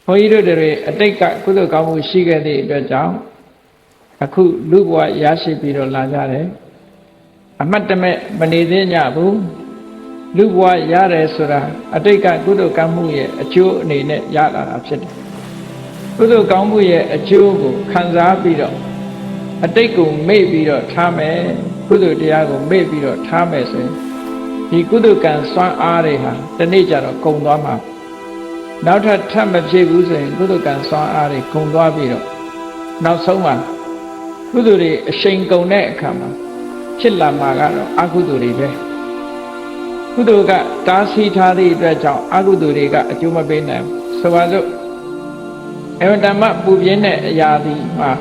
ဘုန်းကြီးတို့တွေအတိတ်ကကုသိုလ်ကောင်းမှုရှိခဲ့တဲ့အတွက်ကြောင့်အခုလူဘဝရရှိပြီးတော့လာကြတယ်အမှတ်တမဲ့မနေသေးကြဘူးလူဘဝရတယ်ဆိုတာအတိတ်ကကုသိုလ်ကောင်းမှုရဲ့အကျိုးအနေနဲ့ရလာတာဖြစ်တယ်ကုသိုလ်ကောင်းမှုရဲ့အကျိုးကိုခံစားပြီးတော့အတိတ်ကိုမေ့ပြီးတော့ထားမယ်ကုသိုလ်တရားကိုမေ့ပြီးတော့ထားမယ်ဆိုရင်ဒီကုသိုလ်ကံစွမ်းအားတွေဟာဒီနေ့ကျတော့ကုန်သွားမှာနောက်ထပ်မဖြစ်ဘူးဆိုရင်ကုသိုလ်ကံစွမ်းအားတွေကုန်သွားပြီးတော့နောက်ဆုံးမှာကုသိုလ်တွေအရှိန်ကုန်တဲ့အခါမှာဖြစ်လာမှာကတော့အကုသိုလ်တွေပဲကုသိုလ်ကတားဆီးထားသည့်အတွက်ကြောင့်အကုသိုလ်တွေကအကျိုးမပေးနိုင်ဘူးဆိုပါစို့အဝတ္တမပူပြင်းတဲ့အရာဒီမှာ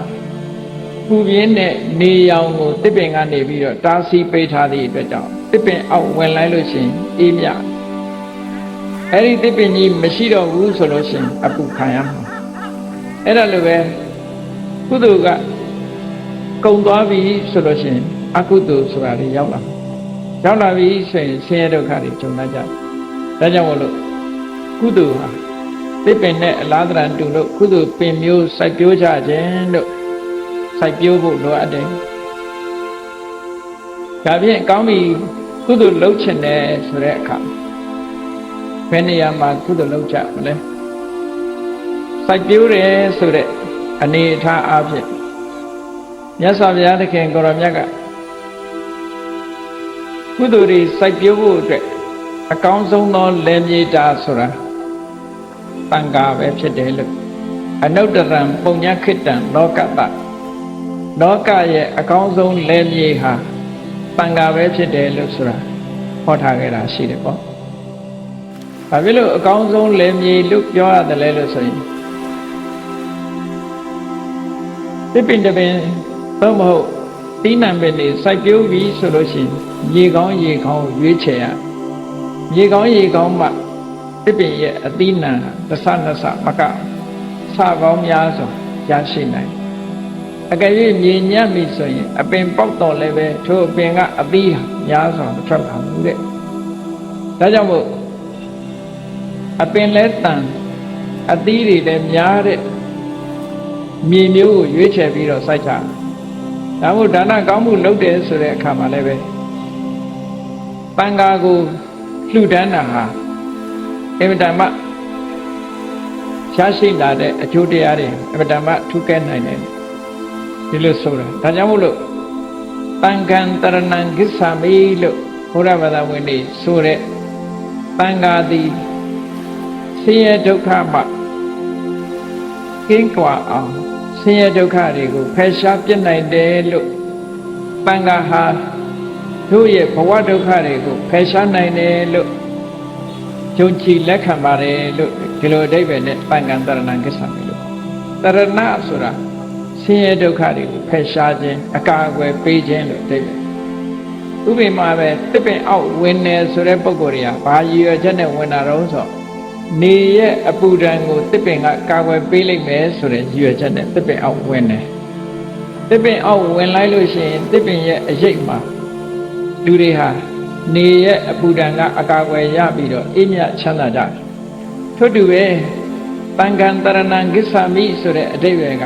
ပူပြင်းတဲ့နေရောင်ကိုတစ်ပင်ကနေပြီးတော့တားဆီးပေးထားသည့်အတွက်ကြောင့်တစ်ပင်အောက်ဝင်လိုက်လို့ရှိရင်အေးမြအဲ့ဒီတစ်ပင်ကြီးမရှိတော့ဘူးဆိုလို့ရှိရင်အပူခံရမှာအဲ့ဒါလိုပဲကုသိုလ်ကကုန်သွားပြီဆိုလို့ရှိရင်အကုသိုလ်ဆိုတာတွေရောက်လာပြီဆိုရင်ဆင်းရဲဒုက္ခတွေကြုံလာကြတယ်ဒါကြောင့်မို့လို့ကုသိုလ်ဟာတစ်ပင်နဲ့အလားတန်တူလို့ကုသိုလ်ပင်မျိုးစိုက်ပျိုးကြခြင်းလို့စိုက်ပျိုးဖို့လိုအပ်တယ်ဒါဖြင့်ကောင်းပြီကုသိုလ်လုပ်ချင်တယ်ဆိုတဲ့အခါဘယ်နေရာမှာကုသိုလ်လုပ်ကြမလဲစိုက်ပျိုးတယ်ဆိုတဲ့အနေအထားအဖြစ်မြတ်စွာဘုရားသခင်ကိုရောမြတ်ကကုသိုလ်တွေစိုက်ပျိုးဖို့အတွက်အကောင်းဆုံးသောလယ်မြေတာဆိုတာတန်ခါပဲဖြစ်တယ်လို့အနုတ္တရံပုံညခိတံလောကတ္တလောကရဲ့အကောင်းဆုံးလယ်မြေဟာတန်ခါပဲဖြစ်တယ်လို့ဆိုတာဟောထားခဲ့တာရှိတယ်ပေါ့ဘာဖြစ်လို့အကောင်းဆုံးလယ်မြေလို့ပြောရတယ်လဲလို့ဆိုရင်တစ်ပင်တစ်ပင်သို့မဟုတ်သီးနှံပင်တွေစိုက်ပျိုးပြီးဆိုလို့ရှိရင်ရေကောင်းရွေးချယ်ရရေကောင်းမှတစ်ပင်ရဲ့အသီးနှံတစ်ဆနှစ်ဆမကဆကောင်းများစွာရရှိနိုင်အကယ်၍မြေညံ့ပြီဆိုရင်အပင်ပေါက်တော်လည်းပဲထိုအပင်ကအသီးများစွာမထွက်လာဘူးတဲ့ဒါကြောင့်မို့အပင်လဲတန်အသီးတွေလည်းများတဲ့မြေမျိုးကိုရွေးချယ်ပြီးတော့စိုက်ကြဒါမို့ဒါနကောင်းမှုလုပ်တယ်ဆိုတဲ့အခါမှာလည်းပဲတန်ခါကိုလှူဒန်းတာဟာအင်မတန်မှရှားရှိလာတဲ့အကျိုးတရားတွေအင်မတန်မှထူးကဲနိုင်တယ်ဒီလိုဆိုတာဒါကြောင့်မို့လို့တန်ခံတရဏံဂစ္ဆာမိလို့ဘုရားဘာသာဝင်တွေဆိုတဲ့တန်ခါသည်ဆင်းရဲဒုက္ခမှကင်းကွာအောင်ဆင်းရဲဒုက္ခတွေကိုဖယ်ရှားပြစ်နိုင်တယ်လို့တန်ခါဟာတို့ရဲ့ဘဝဒုက္ခတွေကိုဖယ်ရှားနိုင်တယ်လို့ယုံကြည်လက်ခံပါတယ်လို့ဒီလိုအဓိပ္ပာယ်နဲ့တန်ခါတရဏံကိစ္စပဲလို့တရဏဆိုတာဆင်းရဲဒုက္ခတွေကိုဖယ်ရှားခြင်းအကာအကွယ်ပေးခြင်းလို့အဓိပ္ပာယ်ဥပမာပဲတစ်ပင်အောက်ဝင်နေဆိုတဲ့ပုဂ္ဂိုလ်တွေကဘာရည်ရွယ်ချက်နဲ့ဝင်တာတော့ဆိုနေရဲ့အပူဒဏ်ကိုတစ်ပင်ကကာကွယ်ပေးလိုက်မယ်ဆိုတဲ့ရည်ရွယ်ချက်နဲ့တစ်ပင်အောက်ဝင်တယ်တစ်ပင်အောက်ဝင်လိုက်လို့ရှိရင်တစ်ပင်ရဲ့အရိပ်မှာလူတွေဟာနေရဲ့အပူဒဏ်ကအကာအကွယ်ရပြီးတော့အေးမြချမ်းသာကြတယ်ထို့တူပဲတန်ခံတရဏံဂစ္ဆာမိဆိုတဲ့အဓိပ္ပာယ်က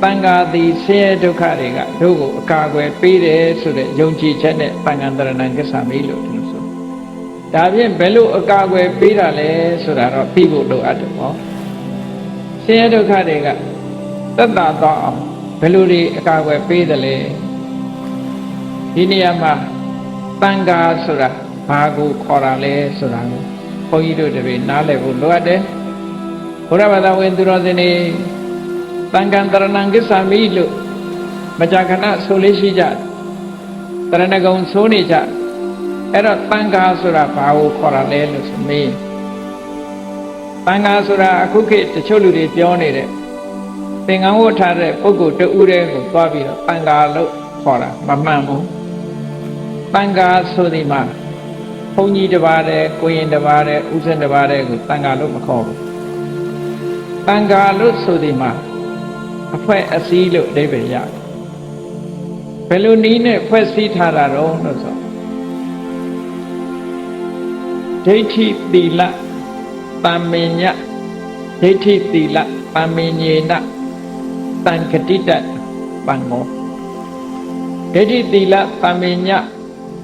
တန်ခါသည်ဆင်းရဲဒုက္ခတွေကတို့ကိုအကာအကွယ်ပေးတယ်ဆိုတဲ့ယုံကြည်ချက်နဲ့တန်ခံတရဏံဂစ္ဆာမိလို့ဒီလိုဆိုဒါဖြင့်ဘယ်လိုအကာအကွယ်ပေးတာလဲဆိုတာတော့သိဖို့လိုအပ်တယ်ပေါ့ဆင်းရဲဒုက္ခတွေကသက်သာသွားအောင်ဘယ်လိုတွေအကာအကွယ်ပေးတယ်လဲဒီနေရာမှာတန်ခါဆိုတာဘာကိုခေါ်တာလဲဆိုတာကိုဘုန်းကြီးတို့တွေနားလည်ဖို့လိုအပ်တယ်ဘုရားဘာသာဝင်သူတော်စင်တွေတန်ခံတရဏံဂစ္ဆာမိလို့မကြာခဏဆိုလေးရှိကြတရဏဂုံဆိုနေကြအဲ့တော့တန်ခါဆိုတာဘာကိုခေါ်တာလဲလို့ဆိုမေးတန်ခါဆိုတာအခုခေတ်တချို့လူတွေပြောနေတဲ့သင်္ကန်းဝတ်ထားတဲ့ပုဂ္ဂိုလ်တဦးတည်းကိုသွားပြီးတော့တန်ခါလို့ခေါ်တာမမှန်ဘူးတန်ခါဆိုဒီမှာဘုန်းကြီးတစ်ပါးတည်းကိုရင်တစ်ပါးတည်းဥစဉ်တစ်ပါးတည်းကိုတန်ခါလို့မခေါ်ဘူးတန်ခါလို့ဆိုဒီမှာအဖွဲ့အစည်းလို့အဓိပ္ပာယ်ရတယ်ဘယ်လိုနည်းနဲ့ဖွဲ့စည်းထားတာတော့လို့ဆိုဒိဋ္ဌိသီလတမ္မည ဒိဋ္ဌိသီလပမင်ညေနတံခတိတပံငောဒိဋ္ဌိသီလပမင်ည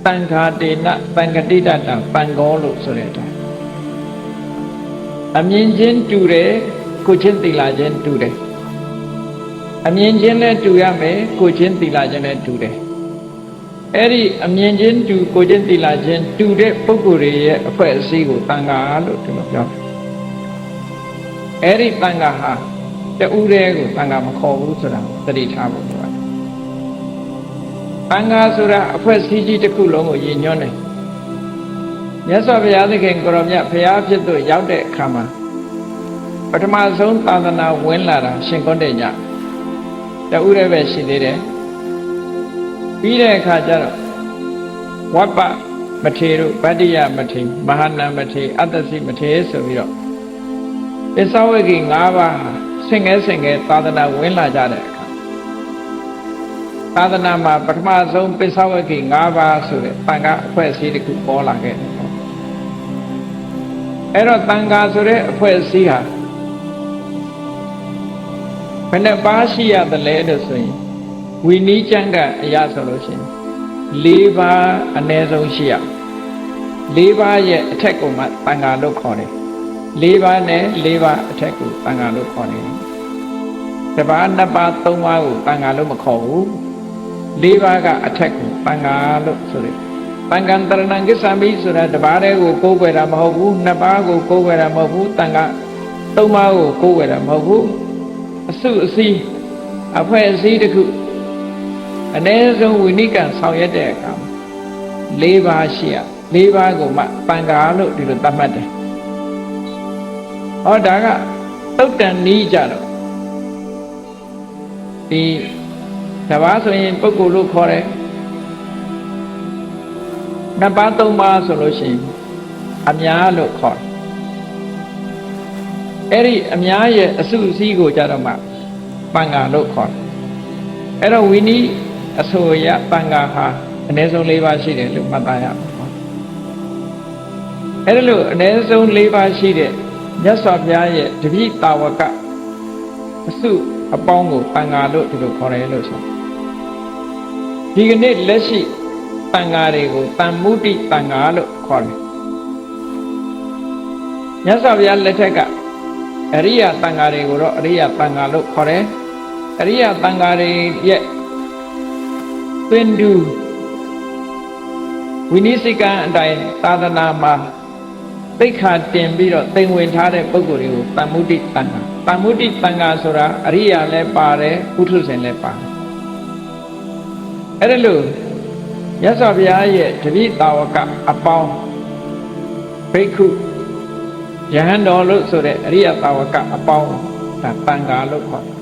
တံခာတေနတံခတိတတပံငောလို့ဆိုတဲ့အတိုင်းအမြင်ချင်းတူတယ်ကိုချင်းသီလချင်းတူတယ်အမြင်ချင်းလည်းတူရမယ်ကိုချင်းသီလချင်းလည်းတူတယ်အဲ့ဒီအမြင်ချင်းတူကိုချင်းသီလချင်းတူတဲ့ပုဂ္ဂိုလ်တွေရဲ့အဖွဲ့အစည်းကိုတန်ခါလို့ဒီလိုပြောတယ်အဲ့ဒီတန်ခါဟာတူတဲ့ကိုတန်ခါမခေါ်ဘူးဆိုတာသတိထားဖို့လိုပါတယ်တန်ခါဆိုတာအဖွဲ့အစည်းကြီးတစ်ခုလုံးကိုရည်ညွှန်းတယ်မြတ်စွာဘုရားသခင်ကိုရောမြတ်ဘုရားဖြစ်သူရောက်တဲ့အခါမှာပထမဆုံးသာသနာဝင်လာတာရှင်ကွန်းတဲ့ညတူတဲ့ပဲရှိသေးတယ်ပြီးတဲ့အခါကျတော့ဝပ္ပမထေရဗတ္တိယမထေမဟာနာမထေအတ္တစီမထေဆိုပြီးတော့ပစ္စဝဂီ၅ပါးဆင့်ငယ်သာသနာဝင်လာကြတဲ့အခါသာသနာမှာပထမဆုံးပစ္စဝဂီ၅ပါးဆိုတဲ့တန်ခါအဖွဲ့အစည်းတစ်ခုပေါ်လာခဲ့တယ်အဲ့တော့တန်ခါဆိုတဲ့အဖွဲ့အစည်းဟာဘယ်နှပါးရှိရသလဲလို့ဆိုရင်ဝီနီးကျမ်းကအရာဆိုလို့ရှိရင်၄ပါးအနည်းဆုံးရှိရ၄ပါးရဲ့အထက်ကိုမှတန်ခါလို့ခေါ်တယ်၄ပါးနဲ့၄ပါးအထက်ကိုတန်ခါလို့ခေါ်တယ်တပါးနှစ်ပါးသုံးပါးကိုတန်ခါလို့မခေါ်ဘူး၄ပါးကအထက်ကိုတန်ခါလို့ဆိုတယ်တန်ခါတရဏံကိစ္ဆာမိဆိုတာတပါးတည်းကိုကိုးကွယ်တာမဟုတ်ဘူးနှစ်ပါးကိုကိုးကွယ်တာမဟုတ်ဘူးတန်ခါသုံးပါးကိုကိုးကွယ်တာမဟုတ်ဘူးအစုအစည်းအဖွဲ့အစည်းတစ်ခုအနည်းဆုံးဝိနိကံဆောင်ရွက်တဲ့အခါ၄ပါးရှိရ၄ပါးကိုမှတန်ခါလို့ဒီလိုသတ်မှတ်တယ်ဟောဒါကသုတ်တန်နီးကြတော့ဒီတပါးဆိုရင်ပုဂ္ဂိုလ်လို့ခေါ်တယ်နှစ်ပါးသုံးပါးဆိုလို့ရှိရင်အများလို့ခေါ်တယ်အဲ့ဒီအများရဲ့အစုအစည်းကိုကြတော့မှတန်ခါလို့ခေါ်တယ်အဲ့တော့ဝိနည်းအဆိုရတန်ခါဟာအနည်းဆုံး၄ပါးရှိတယ်လို့မှတ်သားရအောင်အဲ့ဒါလို့အနည်းဆုံး၄ပါးရှိတဲ့မြတ်စွာဘုရားရဲ့တပိတာဝကအစုအပေါင်းကိုတန်ခါလို့ဒီလိုခေါ်တယ်လို့ဆိုဒီကနေ့လက်ရှိတန်ခါတွေကိုတန်မုတိတန်ခါလို့ခေါ်တယ်မြတ်စွာဘုရားလက်ထက်ကအရိယတန်ခါတွေကိုတော့အရိယတန်ခါလို့ခေါ်တယ်အရိယတန်ခါတွေရဲ့သင်္တုဝိနည်းစိကံအတိုင်းသာသနာမှာသိက္ခာတင်ပြီးတော့သင်ဝင်ထားတဲ့ပုဂ္ဂိုလ်တွေကိုတမ္မုဒိတန်ခါတမ္မုဒိတန်ခါဆိုတာအရိယာလည်းပါတယ်ပုထုဇဉ်လည်းပါတယ်အဲ့ဒါလို့မြတ်စွာဘုရားရဲ့တပိတာဝကအပေါင်းဘိက္ခုယဟန်တော်လို့ဆိုတဲ့အရိယတာဝကအပေါင်းဒါတန်ခါလို့ခေါ်တယ်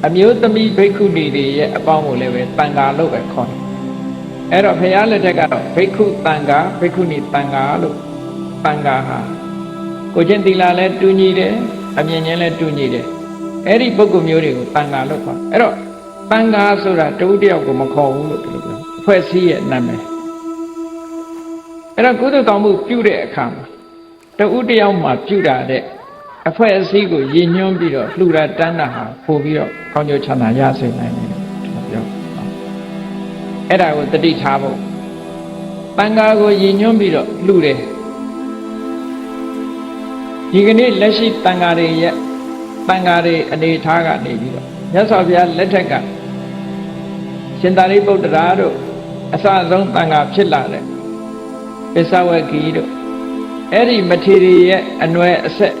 အမျိုးသမီးဘိက္ခုနီတွေရဲ့အပေါင်းကိုလည်းပဲတန်ခါလို့ပဲခေါ်တယ်အဲ့တော့ဘုရားလက်ထက်ကတော့ဘိက္ခုတန်ခါဘိက္ခုနီတန်ခါလို့တန်ခါဟာကိုချင်းသီလလည်းတူညီတယ်အမြင်ချင်းလည်းတူညီတယ်အဲ့ဒီပုဂ္ဂိုလ်မျိုးတွေကိုတန်ခါလို့ခေါ်အဲ့တော့တန်ခါဆိုတာတဦးတယောက်ကိုမခေါ်ဘူးလို့ဒီလိုပြောအဖွဲ့အစည်းရဲ့နာမည်အဲ့တော့ကုသိုလ်ကောင်းမှုပြုတဲ့အခါမှာတဦးတယောက်မှပြုတာတဲ့အဖွဲ့အစည်းကိုရည်ညွှန်းပြီးတော့လှူတာတန်းတာဟာပို့ပြီးတော့ကောင်းကျိုးချမ်းသာရစေနိုင်တယ်ပြောအဲ့ဒါကိုတတိထားဖို့တန်ခါကိုရည်ညွှန်းပြီးတော့လှူတယ်ဒီကနေ့လက်ရှိတန်ခါတွေရဲ့တန်ခါတွေအနေထားကနေပြီးတော့မြတ်စွာဘုရားလက်ထက်ကရှင်သာရိပုတ္တရာတို့အစဆုံးတန်ခါဖြစ်လာတဲ့ပစ္စဝဂီတို့အဲ့ဒီမထေရရဲ့အနွယ်အဆက်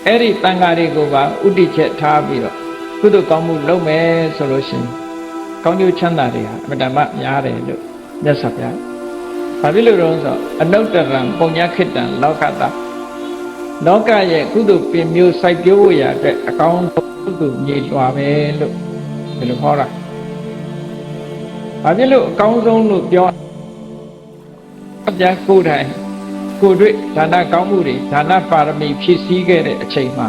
အဲ့ဒီတန်ခါတွေကိုပါဥတည်ချက်ထားပြီးတော့ကုသိုလ်ကောင်းမှုလုပ်မယ်ဆိုလို့ရှိရင်ကောင်းကျိုးချမ်းသာတွေဟာအမတ္တမများတယ်လို့မြတ်စွာဘုရားဘာဖြစ်လို့လဲဆိုအနုတ္တရံပုံညာခိတ္တံလောကတလောကရဲ့ကုသိုလ်ပင်မျိုးစိုက်ပျိုးဖို့ရတဲ့အကောင်းဆုံးကုသိုလ်မြေလွှာပဲလို့ဒီလိုခေါ်တာဘာဖြစ်လို့အကောင်းဆုံးလို့ပြောအပြားကိုယ်တိုင်ကိုယ်တွေ့ဒါနကောင်းမှုတွေဒါနပါရမီဖြည့်ဆည်းခဲ့တဲ့အချိန်မှာ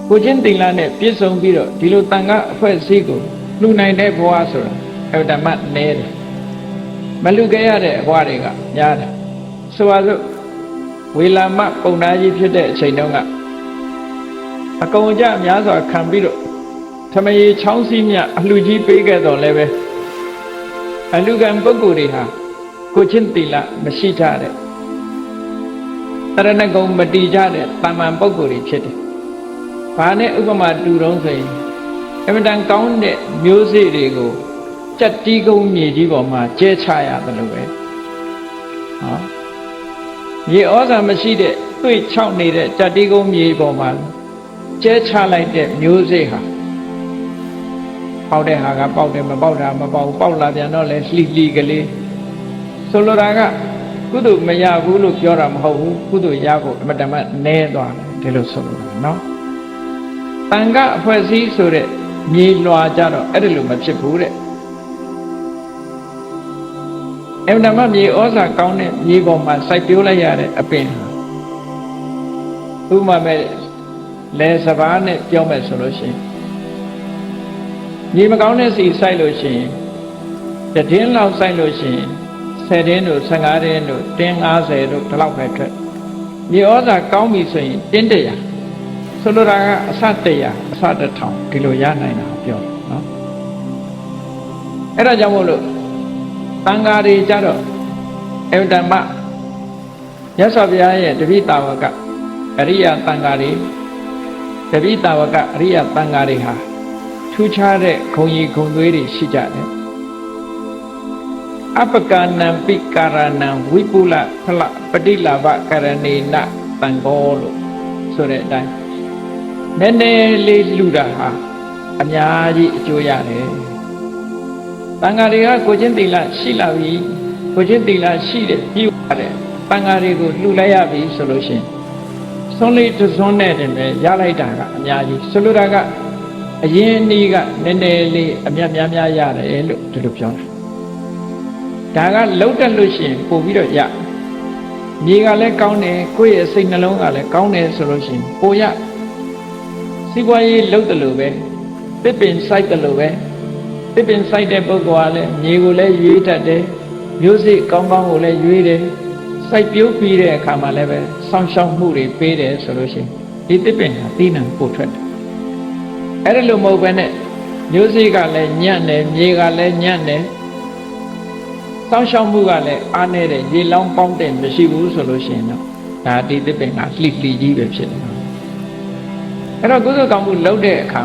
ကိုချင်းသီလနဲ့ပြည့်စုံပြီးတော့ဒီလိုတန်ခါအဖွဲ့အစည်းကိုလှူနိုင်တဲ့ဘဝဆိုတာအဝတ္တမနည်းတယ်မလှူခဲ့ရတဲ့ဘဝတွေကများတယ်ဆိုပါစို့ဝေလာမပုံနာကြီးဖြစ်တဲ့အချိန်တုန်းက အကုန်ကြများစွာခံပြီးတော့သမယေချောင်းစည်းမြအလှကြီးပေးခဲ့တော်လည်းပဲအလူကံပုဂ္ဂိုလ်တွေဟာကိုချင်းတိလမရှိကြတဲ့တရဏဂုံမတီကြတဲ့တာမန်ပုဂ္ဂိုလ်တွေဖြစ်တယ်။ဘာနဲ့ဥပမာတူတော့ဆိုရင်အမတန်ကောင်းတဲ့မျိုးစေ့တွေကိုကြက်တီးကုန်းမြေကြီးပေါ်မှာကျဲချရတယ်လို့ပဲ။ဟောမြေဩဇာမရှိတဲ့တွေ့ချောက်နေတဲ့ကြက်တီးကုန်းမြေပေါ်မှာကျဲချလိုက်တဲ့မျိုးစေ့ဟာပေါက်တဲ့ဟာကပေါက်တယ်မပေါက်တာမပေါက်ပေါက်လာပြန်တော့လဲလှီလှီကလေးဆိုလိုတာကကုသိုလ်မရဘူးလို့ပြောတာမဟုတ်ဘူးကုသိုလ်ရဖို့အမတမနည်းသွားတယ်ဒီလိုဆိုလိုတာနော်တန်ခအဖွဲ့အစည်းဆိုတဲ့မြေလွှာကြတော့အဲ့ဒီလိုမဖြစ်ဘူးတဲ့အမတမမြေဩဇာကောင်းတဲ့မြေပေါ်မှာစိုက်ပျိုးလိုက်ရတဲ့အပင်ဥပမာမဲ့လဲစပါးနဲ့ပြောမယ်ဆိုလို့ရှိရင်မြေမကောင်းတဲ့စီစိုက်လို့ရှိရင်တတင်းလောက်စိုက်လို့ရှိရင်10တင်းတို့15တင်းတို့တင်း50တို့ဒီလောက်ပဲထွက်မြေဩဇာကောင်းပြီဆိုရင်တင်း100ဆိုလိုတာကအစ100အစ1000ဒီလိုရနိုင်တာပြောနော်အဲ့ဒါကြောင့်မို့လို့တန်ဃာတွေကြတော့အဝတ္တမမြတ်စွာဘုရားရဲ့တပိတာဝကအရိယတန်ဃာတွေတပိတာဝကအရိယတန်ဃာတွေဟာထူးခြားတဲ့ဂုံကြီးဂုံသွေးတွေရှိကြတယ်အပကနံပိကာရဏံဝိပုလဖလပတိလာဘကရဏေနတံဃောလို့ဆိုတဲ့အတိုင်းနည်းနည်းလေးလူတာဟာအများကြီးအကျိုးရတယ်တန်ဃာတွေကကိုချင်းတိလရှိလာပြီကိုချင်းတိလရှိတဲ့ပြီးရတယ်တန်ဃာတွေကိုလှူလိုက်ရပြီဆိုလို့ရှိရင်စွန်းလေးတစ်စွန်းနဲ့တင်ပဲရလိုက်တာကအများကြီးဆိုလိုတာကအရင်နည်းကနည်းနည်းလေးအမြတ်များများရတယ်လို့ဒီလိုပြောတာဒါကလှုပ်တက်လို့ရှိရင်ပို့ပြီးတော့ရမြေကလည်းကောင်းတယ်ကိုယ့်ရဲ့စိတ်နှလုံးကလည်းကောင်းတယ်ဆိုလို့ရှိရင်ပို့ရစီးပွားရေးလှုပ်တယ်လို့ပဲတစ်ပင်စိုက်တယ်လို့ပဲတစ်ပင်စိုက်တဲ့ပုဂ္ဂိုလ်ကလည်းမြေကိုလည်းရွေးတတ်တယ်မျိုးစိကောင်းကောင်းကိုလည်းရွေးတယ်စိုက်ပျိုးပြီးတဲ့အခါမှာလည်းပဲစောင့်ရှောက်မှုတွေပေးတယ်ဆိုလို့ရှိရင်ဒီတစ်ပင်ဟာတိနံပို့ထွက်တယ်အဲ့ဒါလိုမဟုတ်ဘဲနဲ့မျိုးစိကလည်းညံ့တယ်မြေကလည်းညံ့တယ်စောင့်ရှောက်မှုကလည်းအားနည်းတယ်ရေလောင်းပေါင်းတယ်မရှိဘူးဆိုလို့ရှိရင်တော့ဒါဒီတစ်ပင်ကလှိလှိကြီးပဲဖြစ်တယ်အဲ့တော့ကုသိုလ်ကောင်းမှုလုပ်တဲ့အခါ